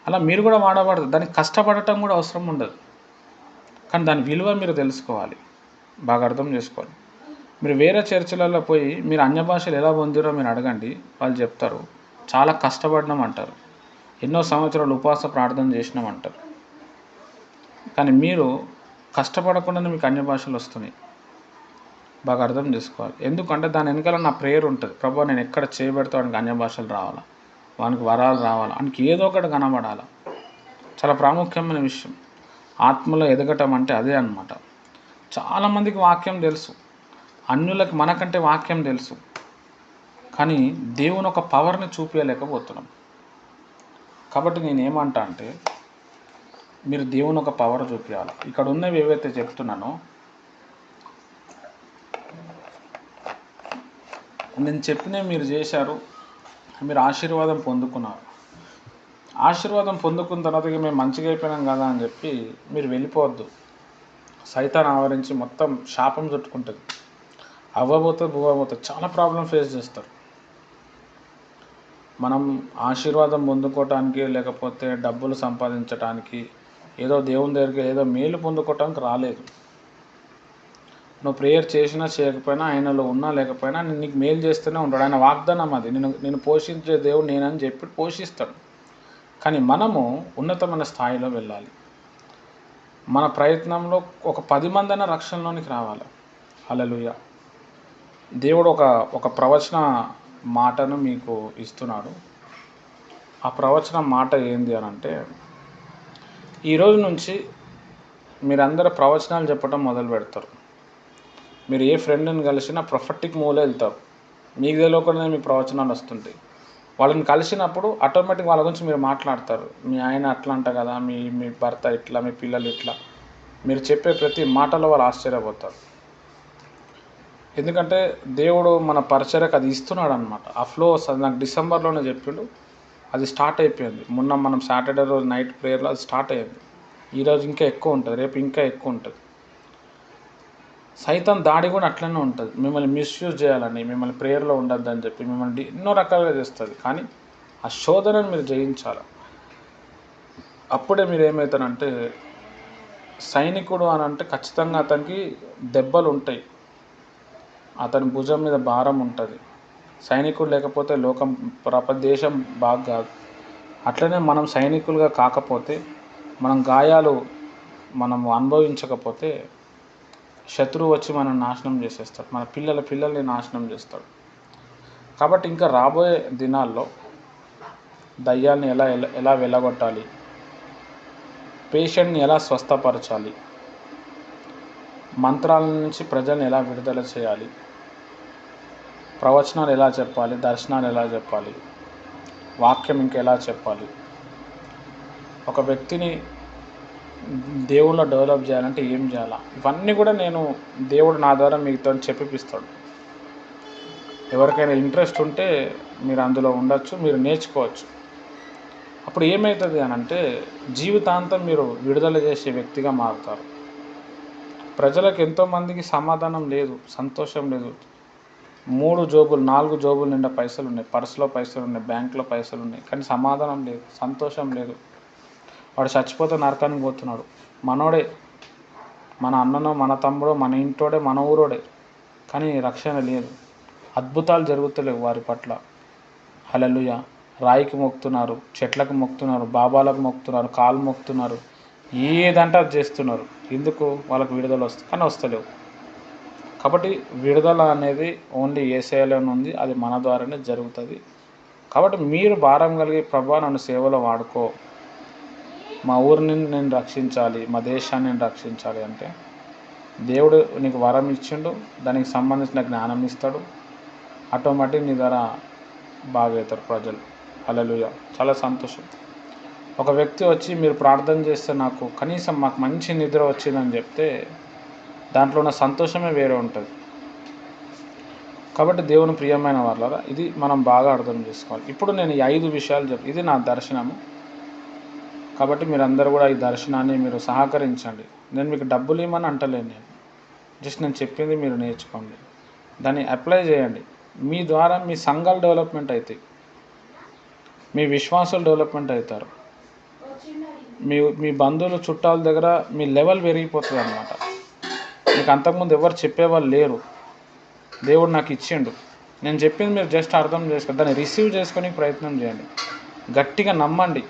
అలా మీరు కూడా వాడబడతారు. దానికి కష్టపడటం కూడా అవసరం ఉండదు, కానీ దాని విలువ మీరు తెలుసుకోవాలి, బాగా అర్థం చేసుకోవాలి. మీరు వేరే చర్చిలలో పోయి మీరు అన్య భాషలు ఎలా పొందిరో మీరు అడగండి, వాళ్ళు చెప్తారు చాలా కష్టపడినాం అంటారు, ఎన్నో సంవత్సరాలు ఉపవాస ప్రార్థన చేసినాం అంటారు. కానీ మీరు కష్టపడకుండానే మీకు అన్య భాషలు వస్తున్నాయి, బాగా అర్థం చేసుకోవాలి. ఎందుకంటే దాని వెనకాల నా ప్రేయర్ ఉంటుంది. ప్రభు నేను ఎక్కడ చేయబెడతా వానికి అన్య భాషలు రావాలా, వానికి వరాలు రావాలా, వానికి ఏదో ఒకటి కనబడాలా. చాలా ప్రాముఖ్యమైన విషయం. ఆత్మలో ఎదగటం అంటే అదే అన్నమాట. చాలామందికి వాక్యం తెలుసు, అన్యులకి మనకంటే వాక్యం తెలుసు, కానీ దేవుని ఒక పవర్ని చూపించలేకపోతున్నాం. కాబట్టి నేను ఏమంటా అంటే మీరు దేవుని ఒక పవర్ చూపించాలి. ఇక్కడ ఉన్నవి ఏవైతే చెప్తున్నానో నేను చెప్పినవి మీరు చేశారు, మీరు ఆశీర్వాదం పొందుకున్నారు. ఆశీర్వాదం పొందుకున్న తర్వాత ఇక మేము మంచిగా అయిపోయినాం కదా అని చెప్పి మీరు వెళ్ళిపోవద్దు. సైతాన్ ఆవరించి మొత్తం శాపం చుట్టుకుంటుంది, అవ్వబోతుంది భూవబోతుంది, చాలా ప్రాబ్లం ఫేస్ చేస్తారు. మనం ఆశీర్వాదం పొందుకోవటానికి లేకపోతే డబ్బులు సంపాదించడానికి ఏదో దేవుని దగ్గరికి ఏదో మేలు పొందుకోవటానికి రాలేదు. నువ్వు ప్రేయర్ చేసినా చేయకపోయినా ఆయనలో ఉన్నా లేకపోయినా నేను నీకు మేలు చేస్తూనే ఉంటాడు. ఆయన వాగ్దానం అది. నేను పోషించే దేవుడు నేనని చెప్పి పోషిస్తాడు. కానీ మనము ఉన్నతమైన స్థాయిలో వెళ్ళాలి. మన ప్రయత్నంలో ఒక 10 మందైనా రక్షణలోనికి రావాలి. హల్లెలూయా. దేవుడు ఒక ప్రవచన మాటను మీకు ఇస్తున్నాడు. ఆ ప్రవచన మాట ఏంది అని అంటే, ఈరోజు నుంచి మీరందరూ ప్రవచనాలు చెప్పడం మొదలు పెడతారు. మీరు ఏ ఫ్రెండ్ని కలిసినా ప్రొఫెటిక్ మూవ్లో వెళ్తారు. మీకు తెలియకుండానే మీ ప్రవచనాలు వస్తుంటాయి. వాళ్ళని కలిసినప్పుడు ఆటోమేటిక్ వాళ్ళ గురించి మీరు మాట్లాడతారు. మీ ఆయన అట్లా అంట కదా, మీ భర్త ఇట్లా, మీ పిల్లలు ఇట్లా. మీరు చెప్పే ప్రతి మాటలో వాళ్ళు ఆశ్చర్యపోతారు. ఎందుకంటే దేవుడు మన పరిచర్యకు అది ఇస్తున్నాడు అనమాట. ఆ ఫ్లో వస్తుంది. నాకు డిసెంబర్లోనే చెప్పిండు, అది స్టార్ట్ అయిపోయింది. మొన్న మనం సాటర్డే రోజు నైట్ ప్రేయర్లో అది స్టార్ట్ అయ్యింది. ఈరోజు ఇంకా ఎక్కువ ఉంటుంది, రేపు ఇంకా ఎక్కువ ఉంటుంది. సైతాన్ దాడి కూడా అట్లనే ఉంటుంది. మిమ్మల్ని మిస్యూజ్ చేయాలని, మిమ్మల్ని ప్రేయర్లో ఉండొద్దని చెప్పి మిమ్మల్ని ఎన్నో రకాలుగా చేస్తుంది. కానీ ఆ శోధనను మీరు జయించాలి. అప్పుడే మీరు ఏమవుతారంటే సైనికుడు అని అంటే ఖచ్చితంగా అతనికి దెబ్బలు ఉంటాయి, అతని భుజం మీద భారం ఉంటుంది. సైనికుడు లేకపోతే దేశం బాగా కాదు. అట్లనే మనం సైనికులుగా కాకపోతే, మనం గాయాలు మనము అనుభవించకపోతే శత్రువు వచ్చి మనం నాశనం చేసేస్తాడు, మన పిల్లల్ని నాశనం చేస్తాడు. కాబట్టి ఇంకా రాబోయే దినాల్లో దయ్యాల్ని ఎలా వెళ్ళగొట్టాలి, పేషెంట్ని ఎలా స్వస్థపరచాలి, మంత్రాల నుంచి ప్రజల్ని ఎలా విడుదల చేయాలి, ప్రవచనాలు ఎలా చెప్పాలి, దర్శనాలు ఎలా చెప్పాలి, వాక్యం ఇంకెలా చెప్పాలి, ఒక వ్యక్తిని దేవుళ్ళ డెవలప్ చేయాలంటే ఏం చేయాలా, ఇవన్నీ కూడా దేవుడు నా ద్వారా మీతో చెప్పిస్తాడు. ఎవరికైనా ఇంట్రెస్ట్ ఉంటే మీరు అందులో ఉండొచ్చు, మీరు నేర్చుకోవచ్చు. అప్పుడు ఏమవుతుంది అని అంటే జీవితాంతం మీరు విడుదల చేసే వ్యక్తిగా మారుతారు. ప్రజలకు ఎంతోమందికి సమాధానం లేదు, సంతోషం లేదు. 3 జోబులు 4 జోబులు నిండా పైసలు ఉన్నాయి, పర్సులో పైసలు ఉన్నాయి, బ్యాంకులో పైసలు ఉన్నాయి, కానీ సమాధానం లేదు, సంతోషం లేదు. వాడు చచ్చిపోతే నరకానికి పోతున్నాడు. మనోడే, మన అన్ననో మన తమ్ముడో మన ఇంటోడే మన ఊరోడే, కానీ రక్షణ లేదు. అద్భుతాలు జరుగుతలేవు వారి పట్ల. హల్లెలూయా. రాయికి మొక్కుతున్నారు, చెట్లకు మొక్కుతున్నారు, బాబాలకు మొక్కుతున్నారు, కాలు మొక్కుతున్నారు, ఏదంటే అది చేస్తున్నారు. ఎందుకు? వాళ్ళకు విడుదల వస్తుంది, కానీ వస్తలేవు. కాబట్టి విడుదల అనేది ఓన్లీ యేసయ్యలోనే ఉంది, అది మన ద్వారానే జరుగుతుంది. కాబట్టి మీరు భారం కలిగి ప్రభువా నన్ను సేవలో వాడుకో, మా ఊరిని నేను రక్షించాలి, మా దేశాన్ని నేను రక్షించాలి అంటే దేవుడు నీకు వరం ఇచ్చిండు, దానికి సంబంధించిన జ్ఞానం ఇస్తాడు. ఆటోమేటిక్ నీ ద్వారా బాగవుతారు ప్రజలు. హల్లెలూయా. చాలా సంతోషం. ఒక వ్యక్తి వచ్చి మీరు ప్రార్థన చేస్తే నాకు కనీసం మాకు మంచి నిద్ర వచ్చిందని చెప్తే దాంట్లో ఉన్న సంతోషమే వేరే ఉంటుంది. కాబట్టి దేవుని ప్రియమైన వాళ్ళరా, ఇది మనం బాగా అర్థం చేసుకోవాలి. ఇప్పుడు నేను ఈ 5 విషయాలు ఇది నా దర్శనము. కాబట్టి మీరందరూ కూడా ఈ దర్శనాన్ని మీరు సహకరించండి. నేను మీకు డబ్బులు ఇవ్వమని అంటలేను, నేను జస్ట్ నేను చెప్పింది మీరు నేర్చుకోండి, దాన్ని అప్లై చేయండి. మీ ద్వారా మీ సంఘాలు డెవలప్మెంట్ అవుతాయి, మీ విశ్వాసాలు డెవలప్మెంట్ అవుతారు, మీ బంధువులు చుట్టాల దగ్గర మీ లెవెల్ పెరిగిపోతుంది అన్నమాట. మీకు అంతకుముందు ఎవరు చెప్పేవాళ్ళు లేరు, దేవుడు నాకు ఇచ్చిండు. నేను చెప్పింది మీరు జస్ట్ అర్థం చేసుకోండి, దాన్ని రిసీవ్ చేసుకొని ప్రయత్నం చేయండి, గట్టిగా నమ్మండి.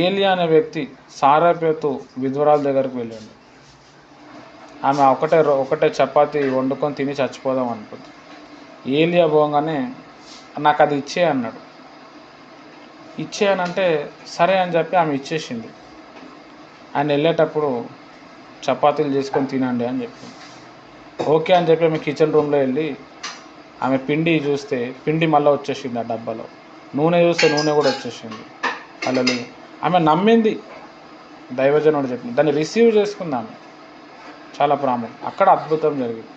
ఏలియా అనే వ్యక్తి సారాపేతు విధవరాల దగ్గరకు వెళ్ళాడు. ఆమె ఒకటే చపాతి వండుకొని తిని చచ్చిపోదాం అనుకుంది. ఏలియా పోగానే నాకు అది ఇచ్చే అన్నాడు. ఇచ్చేయనంటే సరే అని చెప్పి ఆమె ఇచ్చేసింది. ఆయన వెళ్ళేటప్పుడు చపాతీలు చేసుకొని తినండి అని చెప్పింది. ఓకే అని చెప్పి ఆమె కిచెన్ రూమ్లో వెళ్ళి ఆమె పిండి చూస్తే పిండి మళ్ళీ వచ్చేసింది ఆ డబ్బాలో, నూనె చూస్తే నూనె కూడా వచ్చేసింది. అలా ఆమె నమ్మింది, దైవజనుడు చెప్పింది, దాన్ని రిసీవ్ చేసుకుంది ఆమె. చాలా ప్రాముఖ్యం, అక్కడ అద్భుతం జరిగింది.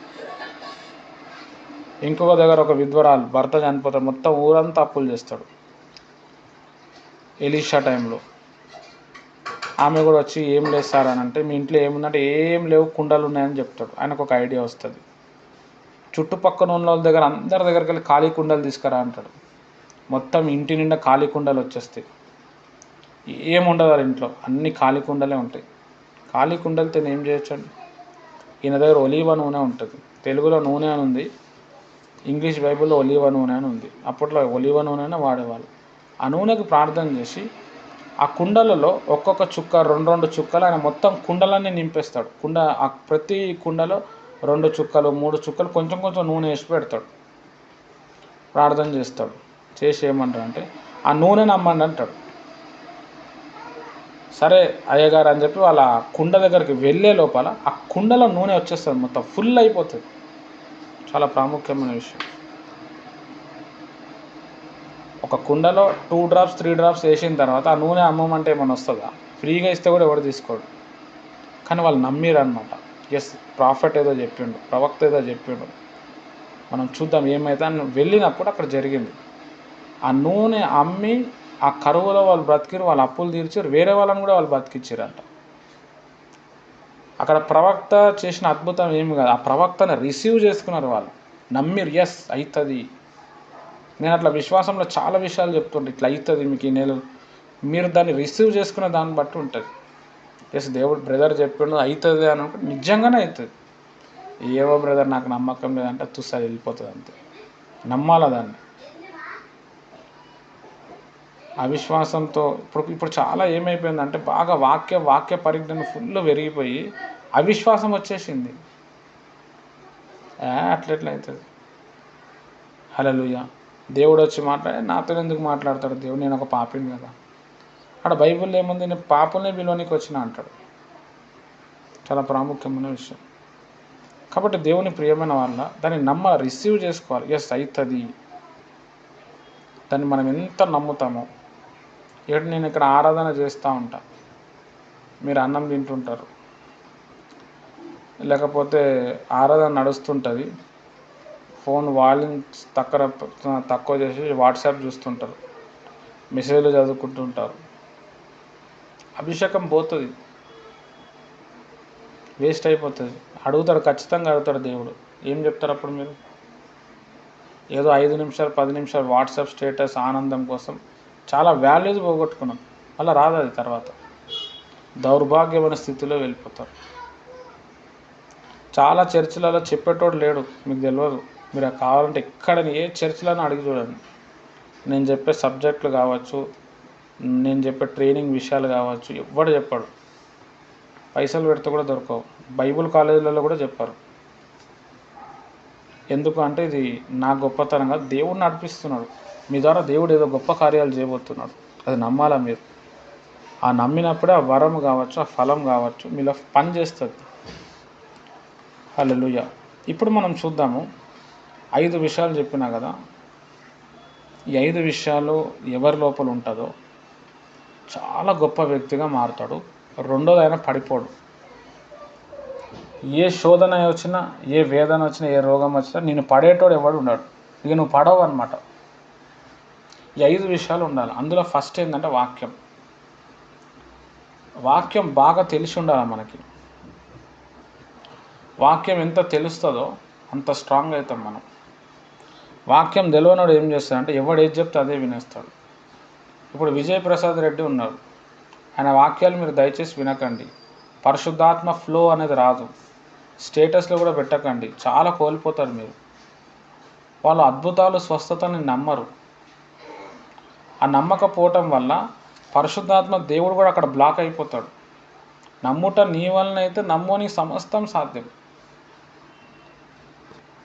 ఇంకొక దగ్గర ఒక విధవరాలు భర్త చనిపోతాడు, మొత్తం ఊరంతా అప్పులు చేస్తాడు. ఎలీషా టైంలో ఆమె కూడా వచ్చి ఏం లేదు సార్ అని అంటే, మీ ఇంట్లో ఏముందంటే ఏం లేవు, కుండలు ఉన్నాయని చెప్తాడు. ఆయనకు ఒక ఐడియా వస్తుంది, చుట్టుపక్కల ఉన్న వాళ్ళ దగ్గర అందరి దగ్గరికి వెళ్ళి ఖాళీ కుండలు తీసుకురా అంటాడు. మొత్తం ఇంటి నిండా ఖాళీ కుండలు వచ్చేస్తాయి, ఏముండదు వాళ్ళ ఇంట్లో, అన్ని ఖాళీ కుండలే ఉంటాయి. ఖాళీ కుండలతో ఏం చేయొచ్చండి? ఈయన దగ్గర ఒలీవ నూనె ఉంటుంది, తెలుగులో నూనె అని ఉంది, ఇంగ్లీష్ బైబిల్లో ఒలీవ నూనె అని ఉంది. అప్పట్లో ఒలీవ నూనెనే వాడేవాళ్ళు. ఆ నూనెకి ప్రార్థన చేసి ఆ కుండలలో ఒక్కొక్క చుక్క 2 చుక్కలు ఆయన మొత్తం కుండలన్నీ నింపేస్తాడు. ప్రతి కుండలో 2 చుక్కలు 3 చుక్కలు కొంచెం కొంచెం నూనె వేసి పెడతాడు. ప్రార్థన చేస్తాడు, చేసి ఏమంటాడు అంటే ఆ నూనె నమ్మండి అంటాడు. సరే అయ్యగారు అని చెప్పి వాళ్ళ కుండ దగ్గరికి వెళ్ళే లోపల ఆ కుండలో నూనె వచ్చేస్తుంది, మొత్తం ఫుల్ అయిపోతుంది. చాలా ప్రాముఖ్యమైన విషయం. ఒక కుండలో 2 డ్రాప్స్ 3 డ్రాప్స్ వేసిన తర్వాత ఆ నూనె అమ్మమంటే ఏమైనా వస్తుందా? ఫ్రీగా ఇస్తే కూడా ఎవరు తీసుకోడు. కానీ వాళ్ళు నమ్మిరు అనమాట. ఎస్, ప్రాఫిట్ ఏదో చెప్పిండు, ప్రవక్త ఏదో చెప్పిండు, మనం చూద్దాం ఏమైతే అని వెళ్ళినప్పుడు అక్కడ జరిగింది. ఆ నూనె అమ్మి ఆ కరువులో వాళ్ళు బ్రతికిరు, వాళ్ళ అప్పులు తీర్చారు, వేరే వాళ్ళని కూడా వాళ్ళు బతికిచ్చారంట. అక్కడ ప్రవక్త చేసిన అద్భుతం ఏమి కాదు, ఆ ప్రవక్తని రిసీవ్ చేసుకున్నారు వాళ్ళు, నమ్మిరు. ఎస్ అవుతుంది. నేను అట్లా విశ్వాసంలో చాలా విషయాలు చెప్తుంటే ఇట్లా అవుతుంది మీకు ఈ నెల, మీరు దాన్ని రిసీవ్ చేసుకునే దాన్ని బట్టి ఉంటుంది. ఎస్, దేవుడు బ్రదర్ చెప్పిండు అవుతుంది అని అనుకుంటే నిజంగానే అవుతుంది. ఏవో బ్రదర్ నాకు నమ్మకం లేదంటే తుస్సారి వెళ్ళిపోతుంది, అంతే. నమ్మాల దాన్ని. అవిశ్వాసంతో ఇప్పుడు చాలా ఏమైపోయిందంటే బాగా వాక్య పరిజ్ఞానం ఫుల్ పెరిగిపోయి అవిశ్వాసం వచ్చేసింది. అట్లెట్లా అవుతుంది? హల్లెలూయా. దేవుడు వచ్చి నాతో ఎందుకు మాట్లాడతాడు దేవుడు, నేను ఒక పాపిని కదా. అక్కడ బైబిల్లో ఏముంది, నేను పాపుల్నే బిలోనికి వచ్చిన అంటాడు. చాలా ప్రాముఖ్యమైన విషయం. కాబట్టి దేవుని ప్రియమైన వాళ్ళ దాన్ని రిసీవ్ చేసుకోవాలి. ఎస్ అవుతుంది. దాన్ని మనం ఎంత నమ్ముతామో. నేను ఇక్కడ ఆరాధన చేస్తూ ఉంటా, మీరు అన్నం తింటుంటారు, లేకపోతే ఆరాధన నడుస్తుంటుంది, ఫోన్ వాల్యూమ్ తక్కువ చేసి వాట్సాప్ చూస్తుంటారు, మెసేజ్లు చదువుకుంటుంటారు, అభిషేకం పోతుంది, వేస్ట్ అయిపోతుంది. అడుగుతాడు, ఖచ్చితంగా అడుగుతాడు దేవుడు. ఏం చెప్తారు అప్పుడు మీరు? ఏదో 5 నిమిషాలు 10 నిమిషాలు వాట్సాప్ స్టేటస్ ఆనందం కోసం చాలా వాల్యూస్ పోగొట్టుకున్నాం, అలా రాదు అది. తర్వాత దౌర్భాగ్యమైన స్థితిలో వెళ్ళిపోతారు. చాలా చర్చిలలో చెప్పేటోడు లేడు, మీకు తెలియదు. మీరు కావాలంటే ఎక్కడ ఏ చర్చిలను అడిగి చూడండి. నేను చెప్పే సబ్జెక్టులు కావచ్చు, నేను చెప్పే ట్రైనింగ్ విషయాలు కావచ్చు, ఎవ్వడు చెప్పాడు. పైసలు పెడితే కూడా దొరకవు. బైబుల్ కాలేజీలలో కూడా చెప్పారు. ఎందుకు అంటే ఇది నా గొప్పతనంగా దేవుడు నడిపిస్తున్నాడు. మీ ద్వారా దేవుడు ఏదో గొప్ప కార్యాలు చేయబోతున్నాడు, అది నమ్మాలా మీరు. ఆ నమ్మినప్పుడే ఆ వరం కావచ్చు, ఆ ఫలం కావచ్చు మీలో పని చేస్తుంది. హల్లెలూయా. ఇప్పుడు మనం చూద్దాము. 5 విషయాలు చెప్పినా కదా, ఈ 5 విషయాలు ఎవరి లోపల ఉంటుందో చాలా గొప్ప వ్యక్తిగా మారుతాడు. రెండోది, ఆయన పడిపోడు. ఏ శోధన వచ్చినా, ఏ వేదన వచ్చినా, ఏ రోగం వచ్చినా నేను పడేటోడు ఎవడు ఉన్నాడు. ఇక నువ్వు పడవు అనమాట. ఈ 5 విషయాలు ఉండాలి. అందులో ఫస్ట్ ఏంటంటే వాక్యం. వాక్యం బాగా తెలిసి ఉండాలి మనకి. వాక్యం ఎంత తెలుస్తుందో అంత స్ట్రాంగ్ అవుతాం మనం. వాక్యం తెలియనోడు ఏం చేస్తాడంటే ఎవడు ఏది చెప్తే అదే వినేస్తాడు. ఇప్పుడు విజయ్ ప్రసాద్ రెడ్డి ఉన్నారు, ఆయన వాక్యాలు మీరు దయచేసి వినకండి. పరిశుద్ధాత్మ ఫ్లో అనేది రాదు. స్టేటస్లో కూడా పెట్టకండి, చాలా కోల్పోతారు మీరు. వాళ్ళు అద్భుతాలు స్వస్థతని నమ్మరు. ఆ నమ్మకపోవటం వల్ల పరిశుద్ధాత్మ దేవుడు కూడా అక్కడ బ్లాక్ అయిపోతాడు. నమ్ముట నీ వలన అయితే నమ్మోని సమస్తం సాధ్యం.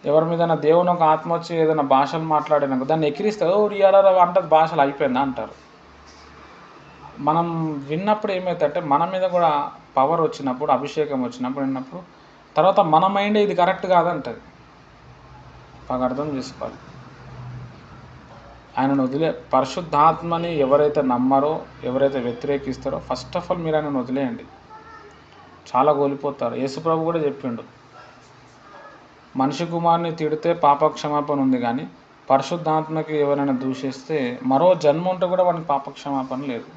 ఎవరి మీద దేవుని ఒక ఆత్మ వచ్చి ఏదైనా భాషలు మాట్లాడినాక దాన్ని ఎక్కిరిస్తే ఓ రియాలరా అంటే భాషలు అయిపోయిందా అంటారు. మనం విన్నప్పుడు ఏమవుతుందంటే మన మీద కూడా పవర్ వచ్చినప్పుడు, అభిషేకం వచ్చినప్పుడు విన్నప్పుడు తర్వాత మన మైండ్ ఇది కరెక్ట్ కాదంటది. బాగా అర్థం చేసుకోవాలి. ఆయనను పరిశుద్ధాత్మని ఎవరైతే నమ్మరో, ఎవరైతే వ్యతిరేకిస్తారో ఫస్ట్ ఆఫ్ ఆల్ మీరు ఆయనను వదిలేయండి, చాలా కోల్పోతారు. యేసుప్రభు కూడా చెప్పిండు, మనిషి కుమారుని తిడితే పాపక్షమాపణ ఉంది, కానీ పరిశుద్ధాత్మకి ఎవరైనా దూషిస్తే మరో జన్మ ఉంటే కూడా వానికి పాపక్షమాపణ లేదు.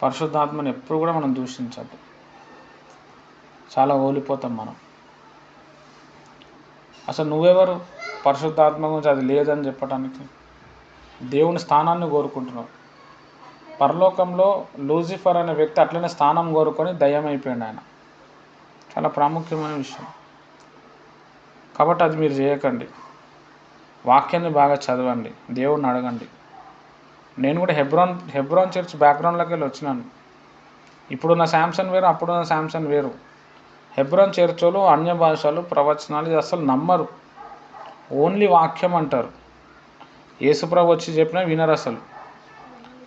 పరిశుద్ధాత్మని ఎప్పుడు కూడా మనం దూషించద్దు, చాలా ఓలిపోతాం మనం. అసలు నువ్వెవరు పరిశుద్ధాత్మ గురించి అది లేదని చెప్పడానికి? దేవుని స్థానాన్ని కోరుకుంటున్నావు. పరలోకంలో లూసిఫర్ అనే వ్యక్తి అట్లనే స్థానం కోరుకొని దయ్యం అయిపోయాడు ఆయన. చాలా ప్రాముఖ్యమైన విషయం. కాబట్టి అది మీరు చేయకండి. వాక్యాన్ని బాగా చదవండి, దేవుడిని అడగండి. నేను కూడా హెబ్రోన్ చర్చ్ బ్యాక్గ్రౌండ్లోకి వెళ్ళి వచ్చినాను. ఇప్పుడున్న శాంసన్ వేరు, అప్పుడున్న శాంసన్ వేరు. హెబ్రోన్ చర్చలు అన్య భాషలు ప్రవచనాలు ఇది అసలు నమ్మరు, ఓన్లీ వాక్యం అంటారు. యేసుప్రభు వచ్చి చెప్పినా వినరు అసలు.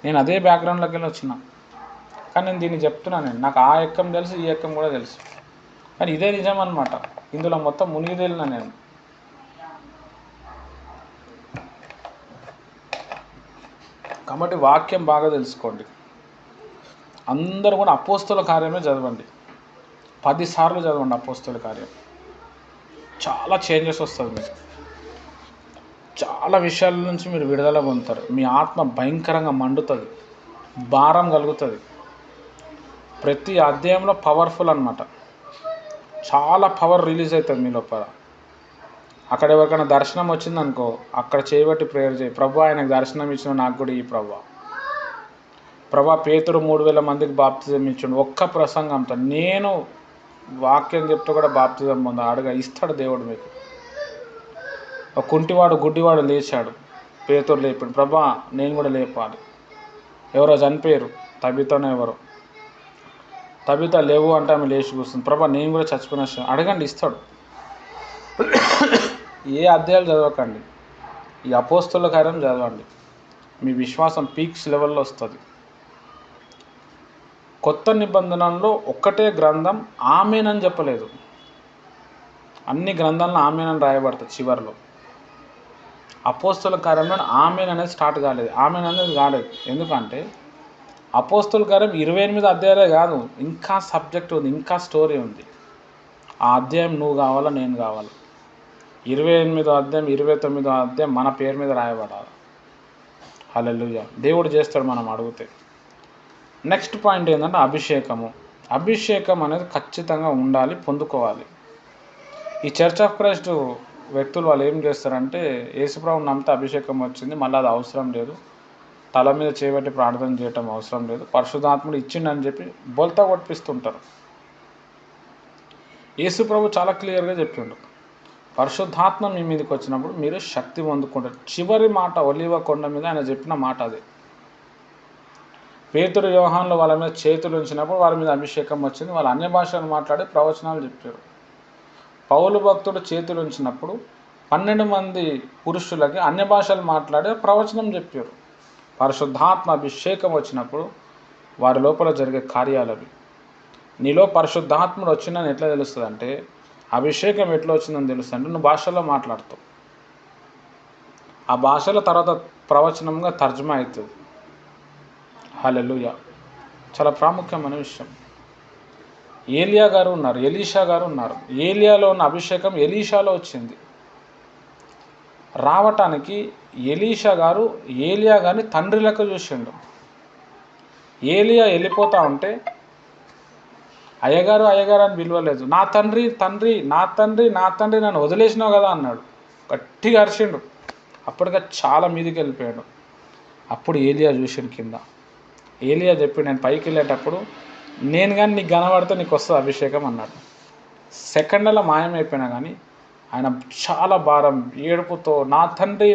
నేను అదే బ్యాక్గ్రౌండ్లోకి వెళ్ళి వచ్చిన, కానీ నేను దీన్ని చెప్తున్నాను. నాకు ఆ ఎక్కం తెలుసు, ఈ ఎక్కం కూడా తెలుసు, కానీ ఇదే నిజం అన్నమాట. ఇందులో మొత్తం మునిగి తేలిన నేను. కాబట్టి వాక్యం బాగా తెలుసుకోండి. అందరూ కూడా అపోస్తల కార్యమే చదవండి, 10 సార్లు చదవండి అపోస్తల కార్యం. చాలా చేంజెస్ వస్తుంది మీకు, చాలా విషయాల నుంచి మీరు విడుదల పొందుతారు. మీ ఆత్మ భయంకరంగా మండుతుంది, భారం కలుగుతుంది. ప్రతి అధ్యాయంలో పవర్ఫుల్ అన్నమాట, చాలా పవర్ రిలీజ్ అవుతుంది మీ లోపల. అక్కడ ఎవరికైనా దర్శనం వచ్చిందనుకో, అక్కడ చేయబట్టి ప్రేయర్ చేయి, ప్రభు ఆయనకు దర్శనం ఇచ్చిన నాకు కూడా ఈ ప్రభా పేతురు 3000 మందికి బాప్తిజం ఇచ్చాడు ఒక్క ప్రసంగంతో. నేను వాక్యం చెప్తూ కూడా బాప్తిజం పొందా అడగ ఇస్తాడు దేవుడు మీకు. ఒక కుంటివాడు గుడ్డివాడు లేచాడు, పేతురు లేపాడు, ప్రభా నేను కూడా లేపాలి. ఎవరో చనిపోయారు, తబితనో ఎవరో, తబిత లేవు అంటే ఆమె లేచి కూర్చుంది, ప్రభా నేను కూడా చచ్చిపోయిన. అడగండి, ఇస్తాడు. ఏ అధ్యాయాలు చదవకండి, ఈ అపోస్తల కార్యం చదవండి. మీ విశ్వాసం పీక్స్ లెవెల్లో వస్తుంది. కొత్త నిబంధనలో ఒక్కటే గ్రంథం ఆమేనని చెప్పలేదు, అన్ని గ్రంథాలను ఆమేనని రాయబడుతుంది చివరిలో. అపోస్తల కార్యంలో ఆమేన్ అనేది స్టార్ట్ కాలేదు, ఆమేన్ అనేది కాలేదు. ఎందుకంటే అపోస్తల కార్యం 28 అధ్యాయాలే కాదు, ఇంకా సబ్జెక్ట్ ఉంది, ఇంకా స్టోరీ ఉంది. ఆ అధ్యాయం నువ్వు కావాలా, నేను కావాలా. 28వ అధ్యాయం 29వ అధ్యాయం మన పేరు మీద రాయబడాలి. హల్లెలూయా. దేవుడు చేస్తాడు మనం అడిగితే. నెక్స్ట్ పాయింట్ ఏంటంటే అభిషేకము. అభిషేకం అనేది ఖచ్చితంగా ఉండాలి, పొందుకోవాలి. ఈ చర్చ్ ఆఫ్ క్రైస్ట్ వ్యక్తులు వాళ్ళు ఏం చేస్తారంటే, యేసుప్రభువుని నమ్మితే అభిషేకం వచ్చింది, మళ్ళీ అది అవసరం లేదు, తల మీద చేయబట్టి ప్రార్థన చేయటం అవసరం లేదు, పరిశుద్ధాత్ముడు ఇచ్చిండని చెప్పి బోల్తా కొట్టిస్తుంటారు. యేసుప్రభు చాలా క్లియర్గా చెప్పిండు, పరిశుద్ధాత్మ మీ మీదకి వచ్చినప్పుడు మీరు శక్తి పొందుకుంటారు. చివరి మాట ఒలీవ కొండ మీద ఆయన చెప్పిన మాట అదే. పేతురు యోహాన్లు వాళ్ళ మీద చేతులు ఉంచినప్పుడు వాళ్ళ మీద అభిషేకం వచ్చింది, వాళ్ళు అన్య భాషలు మాట్లాడి ప్రవచనాలు చెప్పారు. పౌలు భక్తుడు చేతులు ఉంచినప్పుడు 12 మంది పురుషులకి అన్య భాషలు మాట్లాడి ప్రవచనం చెప్పారు. పరిశుద్ధాత్మ అభిషేకం వచ్చినప్పుడు వారి లోపల జరిగే కార్యాలవి. నీలో పరిశుద్ధాత్ముడు వచ్చిందని ఎట్లా తెలుస్తుంది అంటే, అభిషేకం ఎట్లా వచ్చిందని తెలుస్తుంది అంటే, నువ్వు భాషలో మాట్లాడుతావు, ఆ భాషల తర్వాత ప్రవచనంగా తర్జుమా అవుతుంది. హల్లెలూయా. చాలా ప్రాముఖ్యమైన విషయం. ఏలియా గారు ఉన్నారు, ఎలీషా గారు ఉన్నారు. ఏలియాలో ఉన్న అభిషేకం ఎలీషాలో వచ్చింది. రావటానికి ఎలీషా గారు ఏలియా గారిని తండ్రి లెక్క చూసిండు. ఏలియా వెళ్ళిపోతా ఉంటే అయ్యగారు అయ్యగారు అని పిలవలేదు. నా తండ్రి తండ్రి నా తండ్రి నా తండ్రి నన్ను వదిలేసినావు కదా అన్నాడు. గట్టిగా అరిచిండు. అప్పటికే చాలా మీదికి వెళ్ళిపోయాడు. అప్పుడు ఏలియా చూసిండు కింద. ఏలియా చెప్పి నేను పైకి వెళ్ళేటప్పుడు నేను కానీ నీకు కనబడితే నీకు వస్తుంది అభిషేకం అన్నాడు. సెకండ్లలో మాయమైపోయినా కానీ ఆయన చాలా భారం ఏడుపుతో నా తండ్రి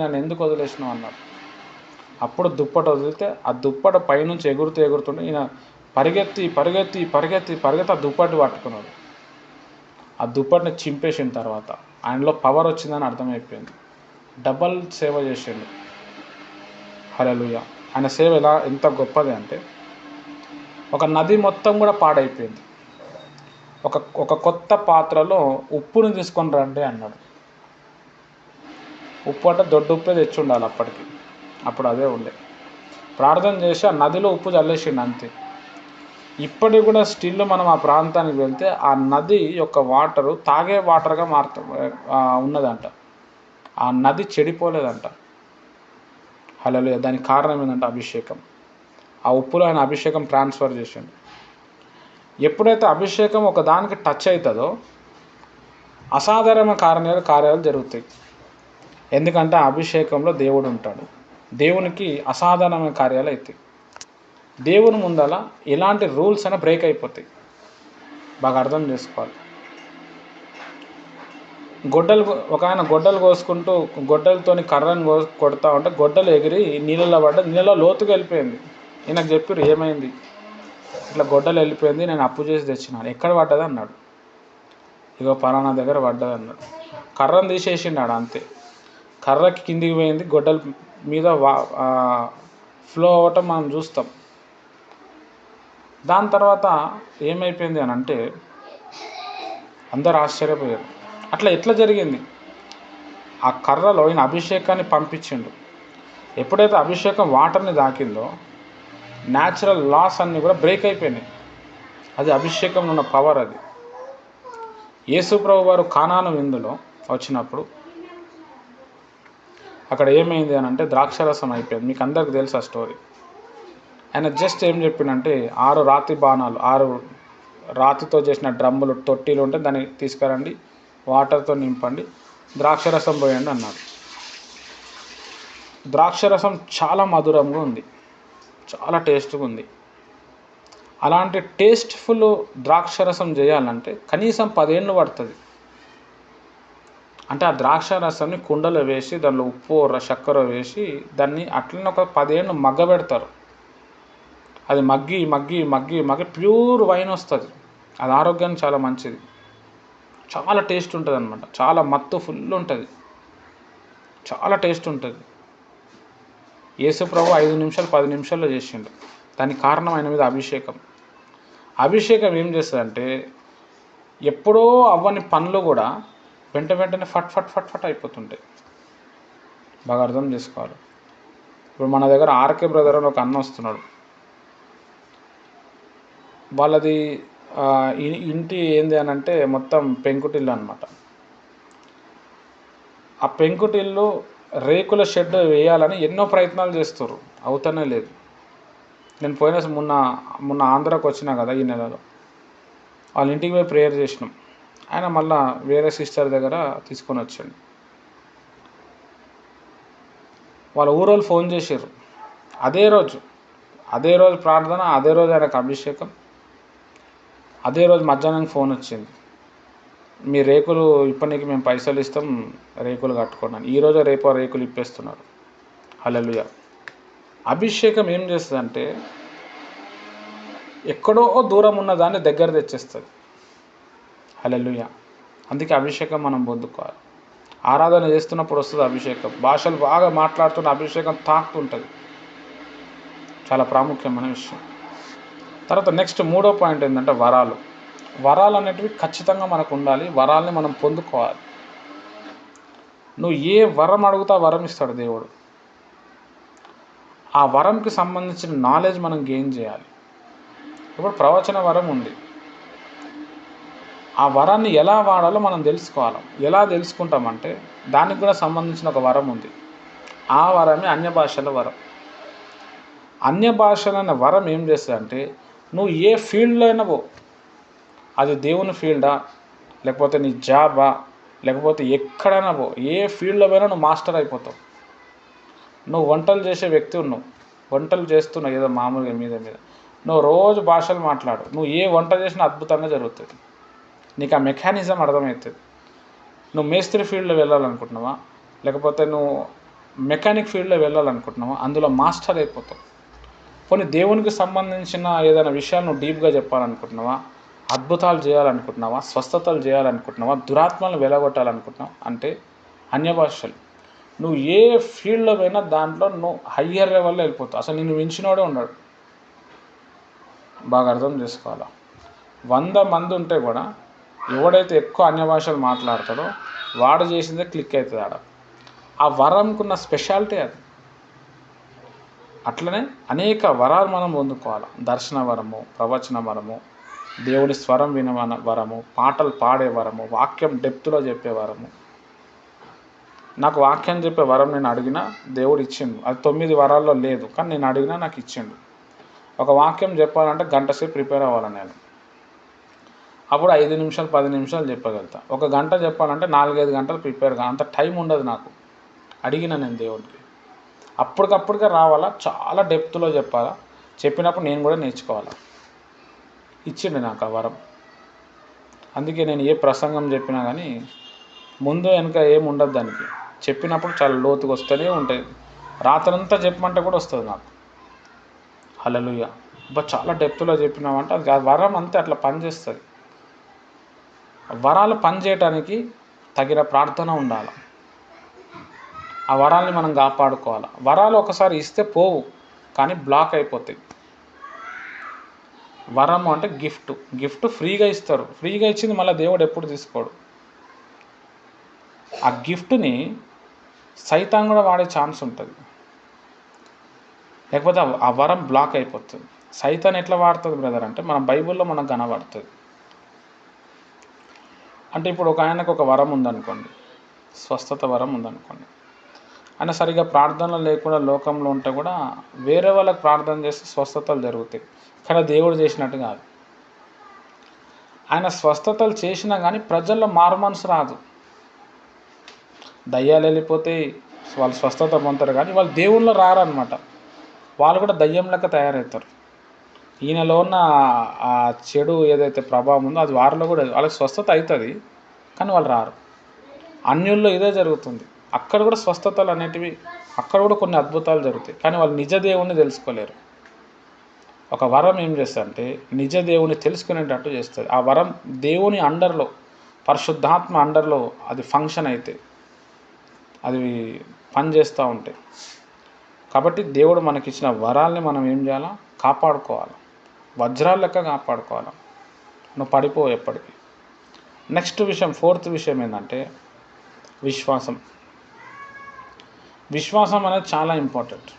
నన్ను ఎందుకు వదిలేసినావు అన్నాడు. అప్పుడు దుప్పట వదిలితే ఆ దుప్పట పైనుంచి ఎగురుతుంటే ఈయన పరిగెత్తి ఆ దుప్పటి పట్టుకున్నాడు. ఆ దుప్పటిని చింపేసిన తర్వాత ఆయనలో పవర్ వచ్చిందని అర్థమైపోయింది. డబల్ సేవ చేసిండు. హల్లెలూయా. ఆయన సేవ ఎంత గొప్పది అంటే ఒక నది మొత్తం కూడా పాడైపోయింది. ఒక కొత్త పాత్రలో ఉప్పుని తీసుకొని రండి అన్నాడు. ఉప్పు అంటే దొడ్డు ఉప్పే తెచ్చి ఉండాలి అప్పటికి. అప్పుడు అదే ఉండే. ప్రార్థన చేసి ఆ నదిలో ఉప్పు చల్లేసిండు అంతే. ఇప్పటికి కూడా స్టిల్ మనం ఆ ప్రాంతానికి వెళ్తే ఆ నది యొక్క వాటరు తాగే వాటర్గా ఉన్నదంట. ఆ నది చెడిపోలేదంట. హల్లెలూయా. దానికి కారణం ఏంటంటే అభిషేకం. ఆ ఉప్పులో ఆయన అభిషేకం ట్రాన్స్ఫర్ చేసిండు. ఎప్పుడైతే అభిషేకం ఒక దానికి టచ్ అవుతుందో అసాధారణ కార్యాలు జరుగుతాయి. ఎందుకంటే ఆ అభిషేకంలో దేవుడు ఉంటాడు. దేవునికి అసాధారణమైన కార్యాలు అవుతాయి. దేవుని ముందల ఎలాంటి రూల్స్ అయినా బ్రేక్ అయిపోతాయి. బాగా అర్థం చేసుకోవాలి. ఒక ఆయన గొడ్డలు కోసుకుంటూ గొడ్డలతోని కర్రను కొడతా ఉంటే గొడ్డలు ఎగిరి నీళ్ళలో నీళ్ళలో లోతుగా వెళ్ళిపోయింది. ఈయనకు చెప్పారు ఏమైంది, ఇట్లా గొడ్డలు వెళ్ళిపోయింది, నేను అప్పు చేసి తెచ్చినాను. ఎక్కడ పడ్డది అన్నాడు. ఇగో పలానా దగ్గర పడ్డది అన్నాడు. కర్రను తీసేసిండాడు అంతే. కర్రకి కిందికి పోయింది, గొడ్డల మీద ఫ్లో అవ్వటం మనం చూస్తాం. దాని తర్వాత ఏమైపోయింది అని అంటే అందరు ఆశ్చర్యపోయారు. అట్లా ఎట్లా జరిగింది? ఆ కర్రలో ఈయన అభిషేకాన్ని పంపించిండు. ఎప్పుడైతే అభిషేకం వాటర్ని దాకిందో న్యాచురల్ లాస్ అన్నీ కూడా బ్రేక్ అయిపోయినాయి. అది అభిషేకంలో ఉన్న పవర్. అది యేసు ప్రభు వారు కానాను విందులో వచ్చినప్పుడు అక్కడ ఏమైంది అని అంటే ద్రాక్షరసం అయిపోయింది. మీకు అందరికి తెలుసు ఆ స్టోరీ. ఆయన జస్ట్ ఏం చెప్పిండంటే 6 రాతి బాణాలు, 6 రాతితో చేసిన డ్రమ్ములు తొట్టిలు ఉంటే దాన్ని తీసుకురండి, వాటర్తో నింపండి, ద్రాక్షరసం పోయండి అన్నాడు. ద్రాక్షరసం చాలా మధురంగా ఉంది, చాలా టేస్ట్గా ఉంది. అలాంటి టేస్ట్ఫుల్ ద్రాక్షరసం చేయాలంటే కనీసం 10 ఏళ్ళు పడుతుంది. అంటే ఆ ద్రాక్షరసాన్ని కుండలో వేసి దానిలో ఉప్పు చక్కెర వేసి దాన్ని అట్లనే ఒక 10 ఏళ్ళు మగ్గబెడతారు. అది మగ్గి ప్యూర్ వైన్ వస్తుంది. అది ఆరోగ్యానికి చాలా మంచిది. చాలా టేస్ట్ ఉంటుంది అనమాట. చాలా మత్తు ఫుల్ ఉంటుంది, చాలా టేస్ట్ ఉంటుంది. యేసు ప్రభు 5 నిమిషాలు 10 నిమిషాల్లో చేసిండు. దానికి కారణం ఆయన మీద అభిషేకం. అభిషేకం ఏం చేస్తుందంటే ఎప్పుడో అవ్వని పనులు కూడా వెంటనే ఫట్ అయిపోతుంటాయి. బాగా అర్థం చేసుకోవాలి. ఇప్పుడు మన దగ్గర ఆర్కే బ్రదర్ అని ఒక అన్న వస్తున్నాడు. వాళ్ళది ఇంటి ఏంది అని అంటే మొత్తం పెంకుటిల్లు అనమాట. ఆ పెంకుటిల్లు రేకుల షెడ్ వేయాలని ఎన్నో ప్రయత్నాలు చేస్తారు, అవుతానే లేదు. నేను మొన్న ఆంధ్రాకి వచ్చినా కదా ఈ నెలలో, వాళ్ళ ఇంటికి పోయి ప్రేయర్ చేసినాం. ఆయన మళ్ళా వేరే సిస్టర్ దగ్గర తీసుకొని వచ్చాడు. వాళ్ళ ఊరోళ్ళు ఫోన్ చేశారు. అదే రోజు ప్రార్థన, అదే రోజు ఆయనకు అభిషేకం, అదే రోజు మధ్యాహ్నం ఫోన్ వచ్చింది, మీ రేకులు ఇప్పటికి మేము పైసలు ఇస్తాం, రేకులు కట్టుకున్నాను. ఈరోజు రేపు రేకులు ఇప్పేస్తున్నారు. హల్లెలూయా. అభిషేకం ఏం చేస్తుందంటే ఎక్కడో దూరం ఉన్న దాన్ని దగ్గర తెచ్చేస్తుంది. హల్లెలూయా. అందుకే అభిషేకం మనం పొందుకోవాలి. ఆరాధన చేస్తున్నప్పుడు వస్తుంది అభిషేకం. భాషలు బాగా మాట్లాడుతున్న అభిషేకం తాకుతుంటుంది. చాలా ప్రాముఖ్యమైన విషయం. తర్వాత నెక్స్ట్ 3వ పాయింట్ ఏంటంటే వరాలు అనేటివి ఖచ్చితంగా మనకు ఉండాలి. వరాలని మనం పొందుకోవాలి. నువ్వు ఏ వరం అడుగుతా వరం ఇస్తాడు దేవుడు. ఆ వరంకి సంబంధించిన నాలెడ్జ్ మనం గెయిన్ చేయాలి. ఇప్పుడు ప్రవచన వరం ఉంది. ఆ వరాన్ని ఎలా వాడాలో మనం తెలుసుకోవాలి. ఎలా తెలుసుకుంటామంటే దానికి కూడా సంబంధించిన ఒక వరం ఉంది. ఆ వరమే అన్య భాషల వరం. అన్య భాషలు అనే వరం ఏం చేస్తుందంటే నువ్వు ఏ ఫీల్డ్లో అయినా పో, అది దేవుని ఫీల్డా, లేకపోతే నీ జాబా, లేకపోతే ఎక్కడైనా పో, ఏ ఫీల్డ్లో పోయినా నువ్వు మాస్టర్ అయిపోతావు. నువ్వు వంటలు చేసే వ్యక్తి ఉన్నావు, వంటలు చేస్తున్నావు ఏదో మామూలుగా మీద నువ్వు రోజు భాషలు మాట్లాడు, నువ్వు ఏ వంట చేసినా అద్భుతంగా జరుగుతుంది. నీకు ఆ మెకానిజం అర్థమవుతుంది. నువ్వు మేస్త్రి ఫీల్డ్లో వెళ్ళాలనుకుంటున్నావా, లేకపోతే నువ్వు మెకానిక్ ఫీల్డ్లో వెళ్ళాలనుకుంటున్నావా, అందులో మాస్టర్ అయిపోతావు. కొన్ని దేవునికి సంబంధించిన ఏదైనా విషయాలు నువ్వు డీప్గా చెప్పాలనుకుంటున్నావా, అద్భుతాలు చేయాలనుకుంటున్నావా, స్వస్థతలు చేయాలనుకుంటున్నావా, దురాత్మలను వెలగొట్టాలనుకుంటున్నావా అంటే అన్య భాషలు. నువ్వు ఏ ఫీల్డ్లో పోయినా దాంట్లో నువ్వు హయ్యర్ లెవెల్లో వెళ్ళిపోతావు. అసలు నిన్ను మించినోడే ఉన్నాడు. బాగా అర్థం చేసుకోవాలా. 100 మంది ఉంటే కూడా ఎవడైతే ఎక్కువ అన్య భాషలు మాట్లాడతాడో వాడు చేసిందే క్లిక్ అవుతుంది ఆడ. ఆ వరంకున్న స్పెషాలిటీ అది. అట్లనే అనేక వరాలు మనం పొందుకోవాలి. దర్శన వరము, ప్రవచన వరము, దేవుడి స్వరం వినవన వరము, పాటలు పాడే వరము, వాక్యం డెప్త్లో చెప్పే వరము. నాకు వాక్యం చెప్పే వరం నేను అడిగినా దేవుడు ఇచ్చిండు. అది 9 వరాల్లో లేదు, కానీ నేను అడిగినా నాకు ఇచ్చిండు. ఒక వాక్యం చెప్పాలంటే గంట సేపు ప్రిపేర్ అవ్వాలి నేను. అప్పుడు 5 నిమిషాలు 10 నిమిషాలు చెప్పగలుగుతా. ఒక గంట చెప్పాలంటే 4-5 గంటలు ప్రిపేర్ కా, అంత టైం ఉండదు నాకు. అడిగిన నేను దేవుడికి అప్పటికప్పుడుగా రావాలా, చాలా డెప్త్లో చెప్పాలా, చెప్పినప్పుడు నేను కూడా నేర్చుకోవాలా. ఇచ్చిండు నాకు ఆ వరం. అందుకే నేను ఏ ప్రసంగం చెప్పినా కానీ ముందు వెనక ఏమి ఉండదు దానికి. చెప్పినప్పుడు చాలా లోతుగా వస్తూనే ఉంటాయి. రాత్రంతా చెప్పమంటే కూడా వస్తుంది నాకు. హల్లెలూయా. చాలా డెప్త్లో చెప్పినామంటే అది ఆ వరం అంతే అట్లా పనిచేస్తుంది. వరాలు పనిచేయటానికి తగిన ప్రార్థన ఉండాలి. ఆ వరాల్ని మనం కాపాడుకోవాలి. వరాలు ఒకసారి ఇస్తే పోవు, కానీ బ్లాక్ అయిపోతాయి. వరము అంటే గిఫ్ట్ ఫ్రీగా ఇస్తారు. ఫ్రీగా ఇచ్చింది మళ్ళీ దేవుడు ఎప్పుడు తీసుకోడు. ఆ గిఫ్ట్ని సైతాన్ కూడా వాడే ఛాన్స్ ఉంటుంది, లేకపోతే ఆ వరం బ్లాక్ అయిపోతుంది. సైతాన్ ఎట్లా వాడుతుంది బ్రదర్ అంటే మన బైబిల్లో మనకు కనబడుతుంది. అంటే ఇప్పుడు ఒక ఆయనకు ఒక వరం ఉందనుకోండి, స్వస్థత వరం ఉందనుకోండి, ఆయన సరిగా ప్రార్థనలు లేకుండా లోకంలో ఉంటే కూడా వేరే వాళ్ళకి ప్రార్థన చేస్తే స్వస్థతలు జరుగుతాయి, కానీ దేవుడు చేసినట్టు కాదు. ఆయన స్వస్థతలు చేసినా కానీ ప్రజల్లో మారుమనసు రాదు. దయ్యాలు వెళ్ళిపోతాయి, వాళ్ళు స్వస్థత పొందుతారు, కానీ వాళ్ళు దేవుళ్ళు రారనమాట. వాళ్ళు కూడా దయ్యం లెక్క తయారవుతారు. ఈయనలో ఉన్న ఆ చెడు ఏదైతే ప్రభావం ఉందో అది వారిలో కూడా, వాళ్ళకి స్వస్థత అవుతుంది కానీ వాళ్ళు రారు. అన్యుల్లో ఇదే జరుగుతుంది. అక్కడ కూడా స్వస్థతలు అనేటివి, అక్కడ కూడా కొన్ని అద్భుతాలు జరుగుతాయి, కానీ వాళ్ళు నిజ దేవుణ్ణి తెలుసుకోలేరు. ఒక వరం ఏం చేస్తుందంటే నిజ దేవుని తెలుసుకునేటట్టు చేస్తుంది. ఆ వరం దేవుని అండర్లో, పరిశుద్ధాత్మ అండర్లో అది ఫంక్షన్ అయితే అది పనిచేస్తూ ఉంటాయి. కాబట్టి దేవుడు మనకిచ్చిన వరాల్ని మనం ఏం చేయాలా, కాపాడుకోవాలి. వజ్రాల లెక్క కాపాడుకోవాలి. నువ్వు పడిపోవు ఎప్పటికీ. నెక్స్ట్ విషయం, 4th విషయం ఏంటంటే విశ్వాసం. విశ్వాసం అనేది చాలా ఇంపార్టెంట్.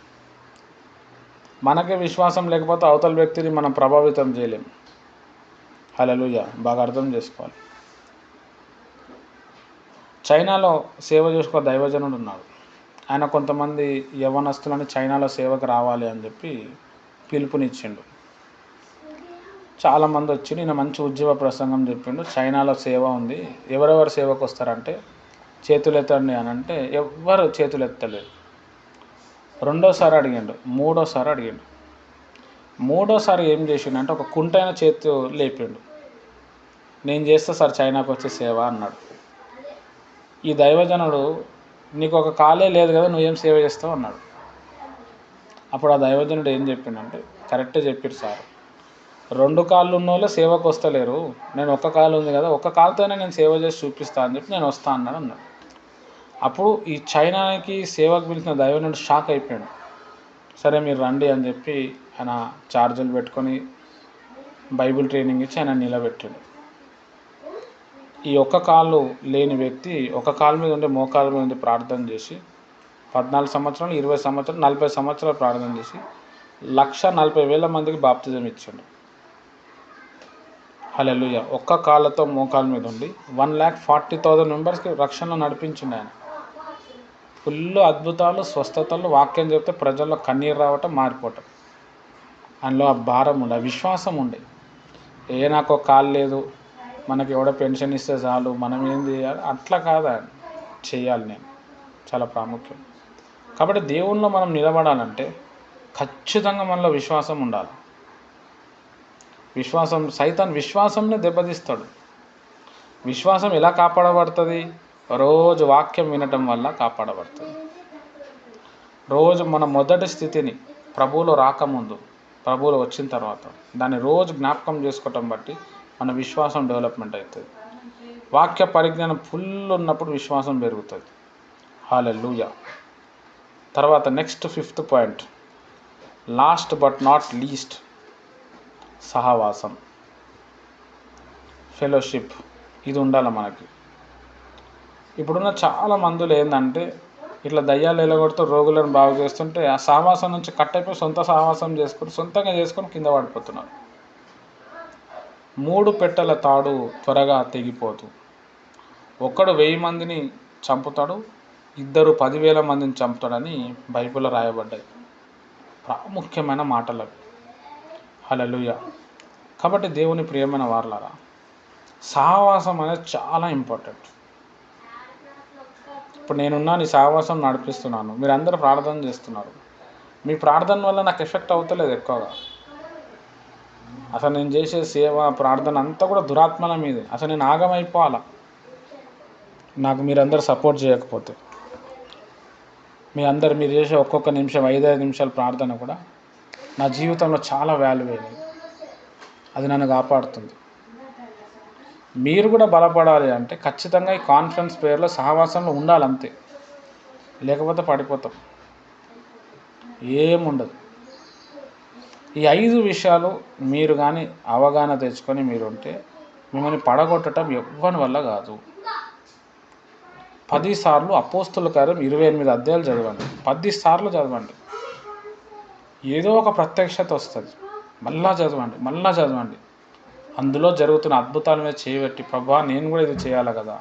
మనకే విశ్వాసం లేకపోతే అవతల వ్యక్తిని మనం ప్రభావితం చేయలేం. హల్లెలూయా. బాగా అర్థం చేసుకోవాలి. చైనాలో సేవ చేసుకో దైవజనుడు ఉన్నాడు. ఆయన కొంతమంది యవ్వనస్తులని చైనాలో సేవకు రావాలి అని చెప్పి పిలుపునిచ్చిండు. చాలామంది వచ్చి నేను మంచి ఉద్యోగ ప్రసంగం చెప్పిండు, చైనాలో సేవ ఉంది, ఎవరెవరు సేవకు వస్తారంటే చేతులు ఎత్తండి అని అంటే ఎవ్వరు చేతులు ఎత్తలేదు. 2వ అడిగిండు, 3వ అడిగిండు. 3వ ఏం చేసిండు అంటే ఒక కుంటైన చేతి లేపిండు. నేను చేస్తా సార్ చైనాకు వచ్చే సేవ అన్నాడు. ఈ దైవజనుడు నీకు ఒక కాలే లేదు కదా, నువ్వేం సేవ చేస్తావు అన్నాడు. అప్పుడు ఆ దైవజనుడు ఏం చెప్పిండంటే కరెక్టే చెప్పారు సార్, 2 కాళ్ళు ఉన్న వాళ్ళు సేవకు వస్తలేరు, నేను ఒక్క కాలు ఉంది కదా, ఒక్క కాలుతోనే నేను సేవ చేసి చూపిస్తాను అని చెప్పి నేను వస్తా అన్నాడు. అప్పుడు ఈ చైనాకి సేవకు పిలిచిన దైవజనుడు షాక్ అయిపోయాడు. సరే మీరు రండి అని చెప్పి ఆయన ఛార్జీలు పెట్టుకొని బైబిల్ ట్రైనింగ్ ఇచ్చి ఆయన నిలబెట్టాడు. ఈ ఒక్క కాళ్ళు లేని వ్యక్తి ఒక కాలు మీద ఉండే మోకాళ్ళ మీద ఉండి ప్రార్థన చేసి 14 సంవత్సరాలు 20 సంవత్సరాలు 40 సంవత్సరాలు ప్రార్థన చేసి 1,40,000 మందికి బాప్తిజం ఇచ్చాడు. హల్లెలూయా. ఒక్క కాళ్ళతో మోకాల మీద ఉండి 1,40,000 మెంబర్స్కి రక్షణలో నడిపించిండు ఆయన. ఫుల్ అద్భుతాలు, స్వస్థతలు, వాక్యం చెప్తే ప్రజల్లో కన్నీరు రావటం, మారిపోవటం. అందులో ఆ భారం ఉండే, ఆ విశ్వాసం ఉండే. నాకు ఒక కాలు లేదు, మనకి ఎవడో పెన్షన్ ఇస్తే చాలు, మనం ఏం చేయాలి, అట్లా కాదా చేయాలి నేను, చాలా ప్రాముఖ్యం. కాబట్టి దేవుణ్ణి మనం నిలబడాలంటే ఖచ్చితంగా మనలో విశ్వాసం ఉండాలి. సైతాన్ విశ్వాసంనే దెబ్బతీస్తాడు. విశ్వాసం ఎలా కాపాడబడుతుంది? రోజు వాక్యం వినటం వల్ల కాపాడబడుతుంది. రోజు మన మొదటి స్థితిని ప్రభువులో రాకముందు, ప్రభువులో వచ్చిన తర్వాత దాన్ని రోజు జ్ఞాపకం చేసుకోవటం బట్టి మన విశ్వాసం డెవలప్మెంట్ అవుతుంది. వాక్య పరిజ్ఞానం ఫుల్ ఉన్నప్పుడు విశ్వాసం పెరుగుతుంది. హల్లెలూయా. తర్వాత next 5th point, last but not least, సహవాసం, ఫెలోషిప్. ఇది ఉండాలి మనకి. ఇప్పుడున్న చాలా మందులు ఏంటంటే ఇట్లా దయ్యాలు ఎలగొడుతూ రోగులను బాగు చేస్తుంటే ఆ సహవాసం నుంచి కట్టయిపోయి సొంత సహవాసం సొంతంగా చేసుకొని కింద పడిపోతున్నారు. 3 పెట్టెల తాడు త్వరగా తెగిపోతూ, ఒక్కడు 1000 మందిని చంపుతాడు, 2 10,000 మందిని చంపుతాడని బైబిల్లో రాయబడ్డాయి. ప్రాముఖ్యమైన మాటలు అవి. హల్లెలూయా. కాబట్టి దేవుని ప్రియమైన వారలారా, సహవాసం అనేది చాలా ఇంపార్టెంట్. ఇప్పుడు నేనున్నాను, ఈ సహవాసం నడిపిస్తున్నాను, మీరందరూ ప్రార్థన చేస్తున్నారు. మీ ప్రార్థన వల్ల నాకు ఎఫెక్ట్ అవుతలేదు ఎక్కువగా. అసలు నేను చేసే సేవ, ప్రార్థన అంతా కూడా దురాత్మల మీదే. అసలు నేను ఆగమైపోవాలా నాకు మీరందరూ సపోర్ట్ చేయకపోతే. మీరు చేసే ఒక్కొక్క నిమిషం, 5-5 నిమిషాల ప్రార్థన కూడా నా జీవితంలో చాలా వాల్యూ అయింది. అది నన్ను కాపాడుతుంది. మీరు కూడా బలపడాలి అంటే ఖచ్చితంగా ఈ కాన్ఫరెన్స్ ప్రేయర్లో సహవాసంలో ఉండాలి అంతే. లేకపోతే పడిపోతాం, ఏముండదు. ఈ 5 విషయాలు మీరు కానీ అవగాహన తెచ్చుకొని మీరు ఉంటే మిమ్మల్ని పడగొట్టడం ఎవ్వని వల్ల కాదు. 10 సార్లు అపోస్తుల కార్యం 28 అధ్యాయాలు చదవండి, 10 సార్లు చదవండి. ఏదో ఒక ప్రత్యక్షత వస్తుంది. మళ్ళా చదవండి. అందులో జరుగుతున్న అద్భుతాల మీద చేయబెట్టి, ప్రభా నేను కూడా ఇది చేయాలి కదా,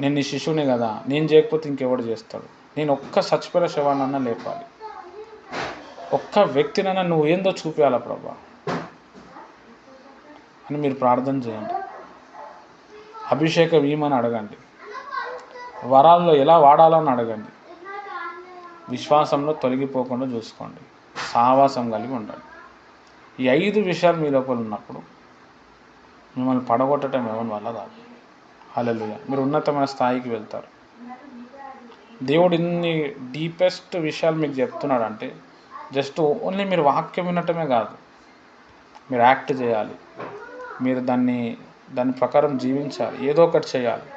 నేను నీ శిశువుని కదా, నేను చేయకపోతే ఇంకెవడు చేస్తాడు, నేను ఒక్క చచ్చిపోయిన శవాన్నన్నా లేపాలి, ఒక్క వ్యక్తినైనా నువ్వు ఏందో చూపించాలా ప్రభా అని మీరు ప్రార్థన చేయండి. అభిషేకం ఇవ్వమని అడగండి. వరాల్లో ఎలా వాడాలని అడగండి. విశ్వాసంలో తొలగిపోకుండా చూసుకోండి. సహవాసం కలిగి ఉండండి. ఈ 5 విషయాలు మీ లోపల ఉన్నప్పుడు మిమ్మల్ని పడగొట్టడం ఎవరి వల్ల కాదు. హల్లెలూయా. మీరు ఉన్నతమైన స్థాయికి వెళ్తారు. దేవుడు ఇన్ని డీపెస్ట్ విషయాలు మీకు చెప్తున్నాడంటే జస్ట్ ఓన్లీ మీరు వాక్యం వినటమే కాదు, మీరు యాక్ట్ చేయాలి, మీరు దాని ప్రకారం జీవించాలి, ఏదో ఒకటి చేయాలి,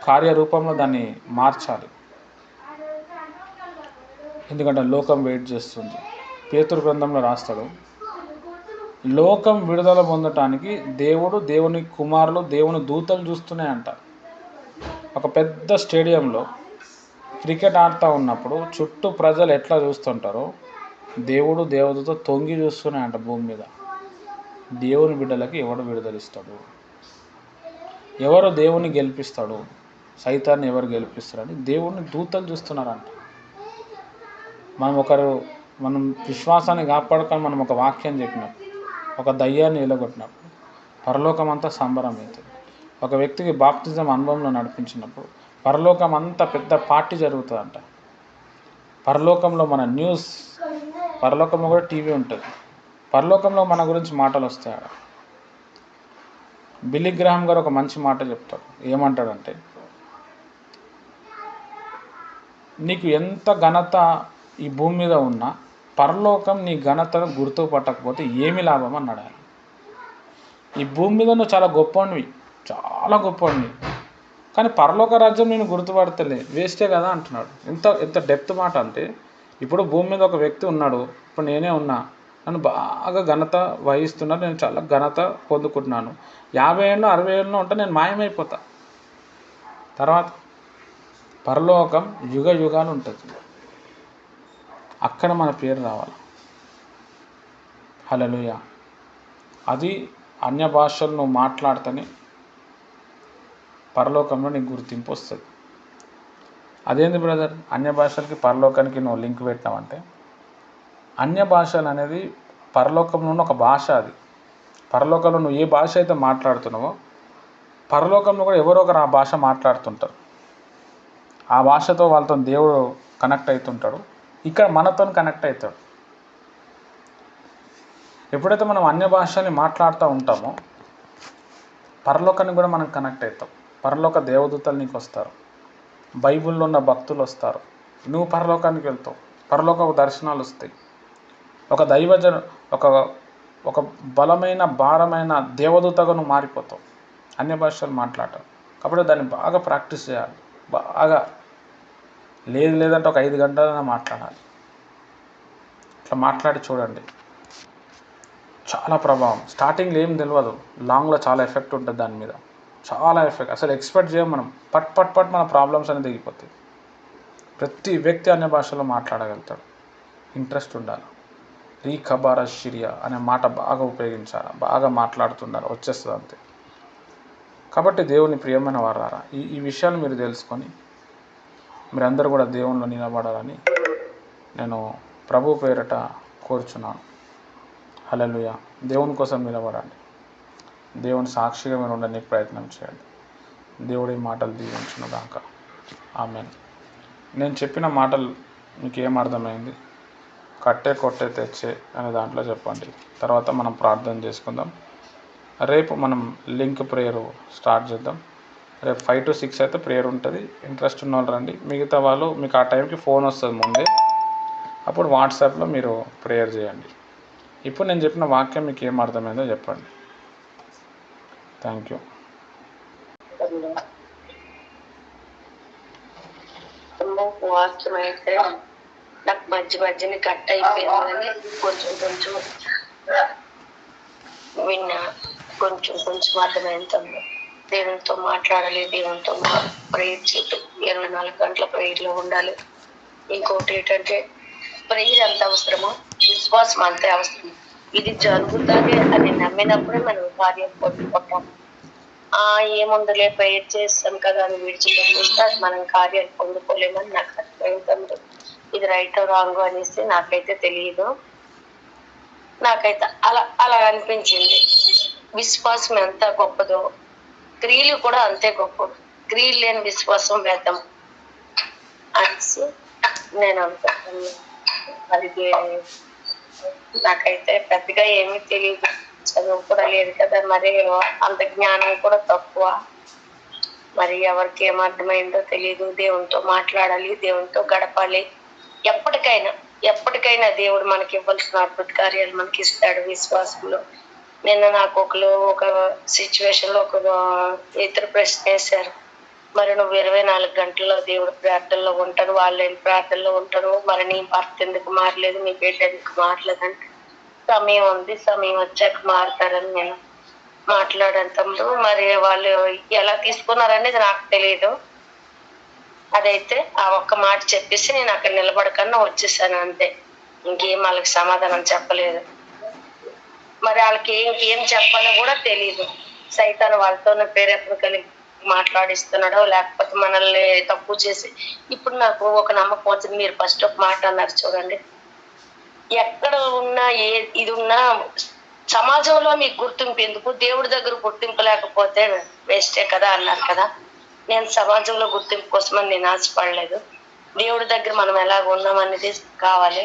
కార్యరూపంలో దాన్ని మార్చాలి. ఎందుకంటే లోకం వెయిట్ చేస్తుంది. పేతురు గ్రంథంలో రాస్తాడు, లోకం విడుదల పొందటానికి దేవుని కుమారులు, దేవుని దూతలు చూస్తున్నాయంట. ఒక పెద్ద స్టేడియంలో క్రికెట్ ఆడుతూ ఉన్నప్పుడు చుట్టూ ప్రజలు ఎట్లా చూస్తుంటారో దేవుడు దేవతతో తొంగి చూస్తున్నాయంట భూమి మీద. దేవుని బిడ్డలకి ఎవడు విడుదలిస్తాడు, ఎవరు దేవుని గెలిపిస్తాడు, సైతాన్ని ఎవరు గెలిపిస్తారని దేవుడిని దూతలు చూస్తున్నారంట. మనం విశ్వాసాన్ని కాపాడుకొని మనం ఒక వాక్యం చెప్పినప్పుడు, ఒక దయ్యాన్ని ఎలగొట్టినప్పుడు పరలోకం అంతా సంబరం అవుతుంది. ఒక వ్యక్తికి బాప్తిజం అనుభవంలో నడిపించినప్పుడు పరలోకం అంతా పెద్ద పార్టీ జరుగుతుందంట. పరలోకంలో మన న్యూస్, పరలోకంలో కూడా టీవీ ఉంటుంది, పరలోకంలో మన గురించి మాటలు వస్తాయి. బిల్లీ గ్రహాం గారు ఒక మంచి మాట చెప్తాడు. ఏమంటాడంటే, నీకు ఎంత ఘనత ఈ భూమి మీద ఉన్నా పరలోకం నీ ఘనతను గుర్తుపట్టకపోతే ఏమి లాభం అన్నాడు ఆయన. ఈ భూమి మీద నువ్వు చాలా గొప్పవాడివి, కానీ పరలోక రాజ్యం నేను గుర్తుపడతలే, వేస్టే కదా అంటున్నాడు. ఎంత డెప్త్ మాట అంటే, ఇప్పుడు భూమి మీద ఒక వ్యక్తి ఉన్నాడు, ఇప్పుడు నేనే ఉన్నా, నన్ను బాగా ఘనత వహిస్తున్నారు, నేను చాలా ఘనత పొందుకుంటున్నాను. 50 ఏళ్ళు 60 ఏళ్ళు ఉంటే నేను మాయమైపోతా. తర్వాత పరలోకం యుగ యుగాలు ఉంటుంది, అక్కడ మన పేరు రావాలి. హల్లెలూయా. అది అన్య భాషలు నువ్వు మాట్లాడితేనే పరలోకంలో నీకు గుర్తింపు వస్తుంది. అదేంది బ్రదర్ అన్య భాషలకి పరలోకానికి నువ్వు లింక్ పెట్టావంటే, అన్య భాషలు అనేది పరలోకంలో ఉన్న ఒక భాష. అది పరలోకంలో నువ్వు ఏ భాష అయితే మాట్లాడుతున్నావో పరలోకంలో కూడా ఎవరో ఒకరు ఆ భాష మాట్లాడుతుంటారు. ఆ భాషతో వాళ్ళతో దేవుడు కనెక్ట్ అవుతుంటాడు, ఇక్కడ మనతో కనెక్ట్ అవుతాడు. ఎప్పుడైతే మనం అన్య భాషని మాట్లాడుతూ ఉంటామో పరలోకానికి కూడా మనం కనెక్ట్ అవుతాం. పరలోక దేవదూతలు నీకు వస్తారు, బైబిల్లో ఉన్న భక్తులు వస్తారు, నువ్వు పరలోకానికి వెళ్తావు, పరలోక దర్శనాలు వస్తాయి. ఒక దైవజన ఒక బలమైన భారమైన దేవదూతగా నువ్వు మారిపోతావు అన్య భాషలు మాట్లాడటం. కాబట్టి దాన్ని బాగా ప్రాక్టీస్ చేయాలి. బాగా లేదంటే ఒక 5 గంటలైనా మాట్లాడాలి. ఇట్లా మాట్లాడి చూడండి, చాలా ప్రభావం. స్టార్టింగ్లో ఏం తెలియదు, లాంగ్లో చాలా ఎఫెక్ట్ ఉంటుంది దాని మీద, చాలా ఎఫెక్ట్. అసలు ఎక్స్పెక్ట్ చేయం మనం. పట్ మన ప్రాబ్లమ్స్ అనేది దిగిపోతాయి. ప్రతి వ్యక్తి అన్య భాషలో మాట్లాడగలుగుతాడు. ఇంట్రెస్ట్ ఉండాలి. రీఖబార షిరియా అనే మాట బాగా ఉపయోగించాలి, బాగా మాట్లాడుతున్నారు, వచ్చేస్తుంది అంతే. కాబట్టి దేవుని ప్రియమైన వారారా, ఈ విషయాలు మీరు తెలుసుకొని మీరందరూ కూడా దేవునిలో నిలబడాలని నేను ప్రభు పేరట కోరుచున్నాను. హల్లెలూయా. దేవుని కోసం నిలబడండి, దేవుని సాక్షిగా మీరు ఉండడానికి ప్రయత్నం చేయండి. దేవుడి మాటలు దీవించును గాక. ఆమేన్. నేను చెప్పిన మాటలు మీకు ఏం అర్థమైంది? కట్టే కొట్టే తెచ్చే అనే దాంట్లో చెప్పండి. తర్వాత మనం ప్రార్థన చేసుకుందాం. రేపు మనం లింక్ ప్రేయర్ స్టార్ట్ చేద్దాం. రేపు 5 to 6 అయితే ప్రేయర్ ఉంటుంది. ఇంట్రెస్ట్ ఉన్న వాళ్ళు రండి. మిగతా వాళ్ళు మీకు ఆ టైంకి ఫోన్ వస్తుంది ముందే, అప్పుడు వాట్సాప్లో మీరు ప్రేయర్ చేయండి. ఇప్పుడు నేను చెప్పిన వాక్యం మీకు ఏం అర్థమైందో చెప్పండి. Thank you. వాక్యం అయితే నాకు మధ్యని కట్ అయిపోయిందని కొంచెం విన్నా, కొంచెం అర్థమైంది తమ్ముడు. దేవునితో మాట్లాడాలి, దేవునితో ప్రేయర్ చేయటం, 24 గంటల ప్రేయర్లో ఉండాలి. ఇంకోటి ఏంటంటే ప్రేయర్ ఎంత అవసరమో విశ్వాసం అంతే అవసరం. ఇది జరుగుతుంది అని నమ్మినప్పుడే మనం కార్యం పొందుకుంటాం. ఏముందులే ప్రేయర్ చేస్తాం కదా అని విడిచిపెట్టేస్తే అది మనం కార్యాలు పొందుకోలేమని నాకు అర్థమైంది. ఇది రైట్ రాంగ్ అనేసి నాకైతే తెలియదు. నాకైతే అలా అనిపించింది. విశ్వాసం ఎంత గొప్పదో క్రియలు కూడా అంతే గొప్ప. క్రియలు లేని విశ్వాసం వ్యర్థం అనేసి నేను అనుకుంటున్నాను. అది నాకైతే పెద్దగా ఏమీ తెలియదు, చదువు కూడా లేదు కదా, మరి అంత జ్ఞానం కూడా తక్కువ. మరి ఎవరికి ఏమర్థమైందో తెలియదు. దేవునితో మాట్లాడాలి, దేవునితో గడపాలి. ఎప్పటికైనా దేవుడు మనకి ఇవ్వాల్సిన అద్భుత కార్యాలు మనకి ఇస్తాడు విశ్వాసంలో. నిన్న నాకు ఒక సిచ్యువేషన్ లో ఇతర ప్రశ్న వేశారు, మరి నువ్వు 24 గంటల్లో దేవుడు ప్రార్థనలో ఉంటాడు, వాళ్ళ ప్రార్థనలో ఉంటాడు, మరి నీ భర్త ఎందుకు మారలేదు, నీ బిడ్డ ఎందుకు మారలేదంటే సమయం ఉంది, సమయం వచ్చాక మారుతారని నేను మాట్లాడాను తమ్ముడు. మరి వాళ్ళు ఎలా తీసుకున్నారనేది నాకు తెలియదు. అదైతే ఆ ఒక్క మాట చెప్పేసి నేను అక్కడ నిలబడకన్నా వచ్చేసాను అంతే. ఇంకేం వాళ్ళకి సమాధానం చెప్పలేదు. మరి వాళ్ళకి ఇంకేం చెప్పాలో కూడా తెలియదు. సైతాను వాళ్ళతోనే ప్రేరేపణ కలిగి మాట్లాడిస్తున్నాడో లేకపోతే మనల్ని తక్కువ చేసి. ఇప్పుడు నాకు ఒక నమ్మకం వచ్చింది. మీరు ఫస్ట్ ఒక మాట అన్నారు చూడండి, ఎక్కడ ఉన్నా ఇది ఉన్నా సమాజంలో మీకు గుర్తింపు ఎందుకు, దేవుడి దగ్గర గుర్తింపు లేకపోతే వేస్టే కదా అన్నారు కదా. నేను సమాజంలో గుర్తింపు కోసమని నేను ఆశపడలేదు. దేవుడి దగ్గర మనం ఎలాగ ఉన్నామనేది కావాలి,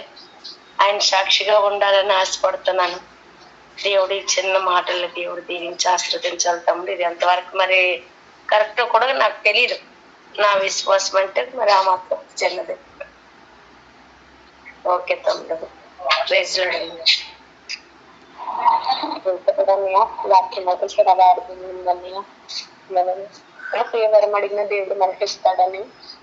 ఆయన సాక్షిగా ఉండాలని ఆశపడుతున్నాను. దేవుడి చిన్న మాటలు దేవుడు దీవించి ఆశ్రదించాలి తమ్ముడు. ఇది ఎంతవరకు మరి కరెక్ట్ కూడా నాకు తెలియదు. నా విశ్వాసం అంటే మరి ఆ మాత్రం చిన్నది. ఓకే తమ్ముడు, ప్రైజ్ వరం అడిగిన దేవుడు మనకి ఇస్తాడని,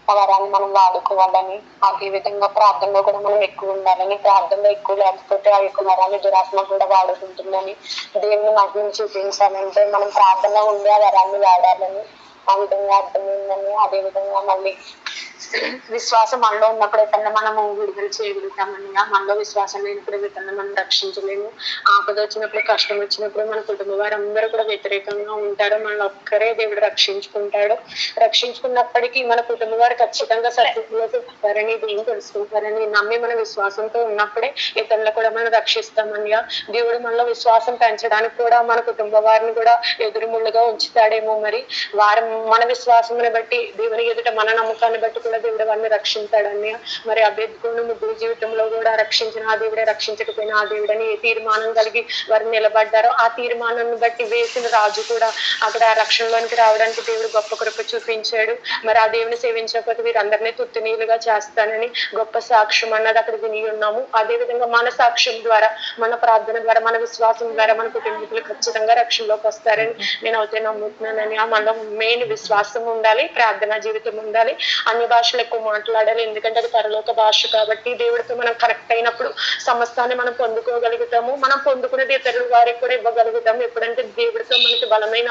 ఆ వరాన్ని మనం వాడుకోవాలని, అదే విధంగా ప్రార్థనలో కూడా మనం ఎక్కువ ఉండాలని, ప్రార్థనలో ఎక్కువ లేకపోతే ఆ యొక్క వరాన్ని దురాత్మ కూడా వాడుకుంటుందని, దేవుని మహిమను చూపించాలంటే మనం ప్రార్థనలో ఉండి ఆ వరాన్ని వాడాలని ఆ విధంగా అర్థమైందని. అదే విధంగా మళ్ళీ విశ్వాసం మనలో ఉన్నప్పుడు ఎక్కడన్నా మనము విడుదల చేయగలుగుతామని, మనలో విశ్వాసం లేనప్పుడు ఎక్కడన్నా మనం రక్షించలేము. ఆపద వచ్చినప్పుడు, కష్టం వచ్చినప్పుడు మన కుటుంబ వారందరూ కూడా వ్యతిరేకంగా ఉంటారు. మన ఒక్కరే దేవుడు రక్షించుకుంటాడు. రక్షించుకున్నప్పటికీ మన కుటుంబ వారు ఖచ్చితంగా సత్యంలోకి వస్తారని, దేవుని తెలుసుకుంటారని నమ్మి మన విశ్వాసంతో ఉన్నప్పుడే ఇతరులు కూడా మనం రక్షిస్తామని. దేవుడు మనలో విశ్వాసం పెంచడానికి కూడా మన కుటుంబ వారిని కూడా ఎదురుముళ్ళుగా ఉంచుతాడేమో. మరి వారు మన విశ్వాసముని బట్టి దేవుని ఎదుట మన నమ్మకాన్ని బట్టి కూడా దేవుడు వారిని రక్షించాడని. మరి అభ్యర్థులను ముగ్గురు జీవితంలో కూడా రక్షించిన ఆ దేవుడే, రక్షించకపోయినా ఆ దేవుడని ఏ తీర్మానం కలిగి వారు నిలబడ్డారో ఆ తీర్మానాన్ని బట్టి వేసిన రాజు కూడా అక్కడ రక్షణలోనికి రావడానికి దేవుడు గొప్ప కృప చూపించాడు. మరి ఆ దేవుని సేవించకపోతే వీరందరినీ తుత్తునీలుగా చేస్తానని గొప్ప సాక్ష్యం అన్నది అక్కడ విని ఉన్నాము. అదే విధంగా మన సాక్ష్యం ద్వారా, మన ప్రార్థన ద్వారా, మన విశ్వాసం ద్వారా మన కుటుంబీకులు ఖచ్చితంగా రక్షణలోకి వస్తారని నేను అయితే నమ్ముతున్నానని. మనలో మెయిన్ విశ్వాసం ఉండాలి, ప్రార్థనా జీవితం ఉండాలి, అన్ని భాషలు ఎక్కువ మాట్లాడాలి. ఎందుకంటే అది పరలోక భాష కాబట్టి దేవుడితో మనం కనెక్ట్ అయినప్పుడు సమస్తాన్ని మనం పొందుకోగలుగుతాము. మనం పొందుకునేది ఇతరుల వారికి కూడా ఇవ్వగలుగుతాము. ఎప్పుడంటే దేవుడితో మనకి బలమైన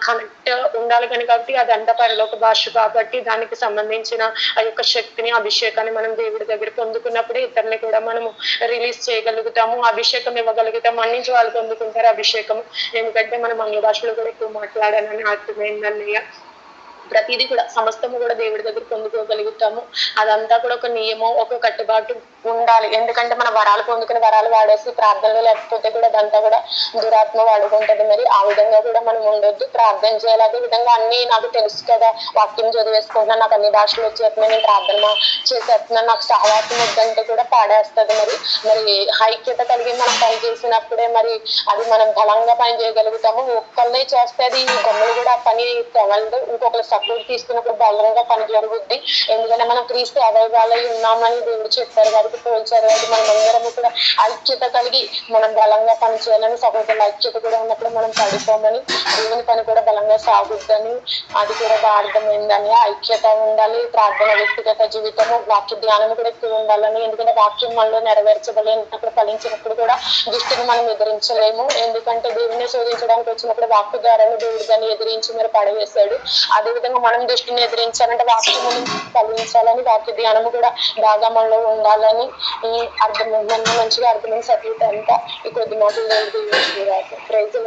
కనెక్ట్ ఉండాలి కనుక, కాబట్టి అదంతా పరలోక భాష కాబట్టి దానికి సంబంధించిన ఆ యొక్క శక్తిని, అభిషేకాన్ని మనం దేవుడి దగ్గర పొందుకున్నప్పుడే ఇతరుని కూడా మనము రిలీజ్ చేయగలుగుతాము, అభిషేకం ఇవ్వగలుగుతాం. మన నుంచి వాళ్ళు పొందుకుంటారు అభిషేకం. ఎందుకంటే మనం అన్ని భాషలు కూడా ఎక్కువ మాట్లాడాలని అర్థమైందన్నయ్య. ప్రతిదీ కూడా సమస్తము కూడా దేవుడి దగ్గర పొందుకోగలుగుతాము. అదంతా కూడా ఒక నియమం, ఒక కట్టుబాటు ఉండాలి. ఎందుకంటే మన వరాలు పొందుకుని వరాలు వాడేసి ప్రార్థనలు లేకపోతే కూడా అదంతా కూడా దురాత్మ వాడుకుంటది. మరి ఆ విధంగా కూడా మనం ఉండొద్దు, ప్రార్థన చేయాలి. అదే విధంగా అన్ని నాకు తెలుసు కదా, వాక్యం చదివేసుకుంటున్నాను, నాకు అన్ని భాషలు వచ్చేస్తున్నాయి, నేను ప్రార్థన చేసేస్తున్నాను, నాకు సహవాసం వద్దంటే కూడా పాడేస్తుంది. మరి ఐక్యత కలిగి మనం పని చేసినప్పుడే మరి అది మనం బలంగా పని చేయగలుగుతాము. ఒక్కళ్ళే చేస్తే అది గమ్ములు కూడా పని తెవలదు. ఇంకొకరు సపోర్ట్ తీసుకున్నప్పుడు బలంగా పని జరుగుద్ది. ఎందుకంటే మనం క్రీస్తు అవయవాలై ఉన్నామని దేవుడు చెప్పారు కాబట్టి పోల్చారు కాబట్టి మనం అందరము కూడా ఐక్యత కలిగి మనం బలంగా పని చేయాలని, సహోదరుల ఐక్యత కూడా ఉన్నప్పుడు మనం పడిపోమని, దేవుని పని కూడా బలంగా సాగుద్దని అది కూడా అర్థమైందని. ఐక్యత ఉండాలి, ప్రార్థన, వ్యక్తిగత జీవితము, వాక్య ధ్యానం కూడా ఎక్కువ ఉండాలని. ఎందుకంటే వాక్యం మనలో నెరవేర్చబడినప్పుడు, ఫలించినప్పుడు కూడా దుష్టిని మనం ఎదిరించలేము. ఎందుకంటే దేవుడిని శోధించడానికి వచ్చినప్పుడు వాక్య ద్వారాను దేవుడు దాన్ని ఎదిరించి మరి పడవేశాడు. అదేవిధంగా మనం దృష్టిని ఎదిరించాలంటే వాక్యము ఫలించాలని, వాక్య ధ్యానము కూడా బాగా మనలో ఉండాలని అర్థం మంచిగా అర్థమైన సత్యత అంతా ఈ కొద్ది మాటలు ప్రైజ్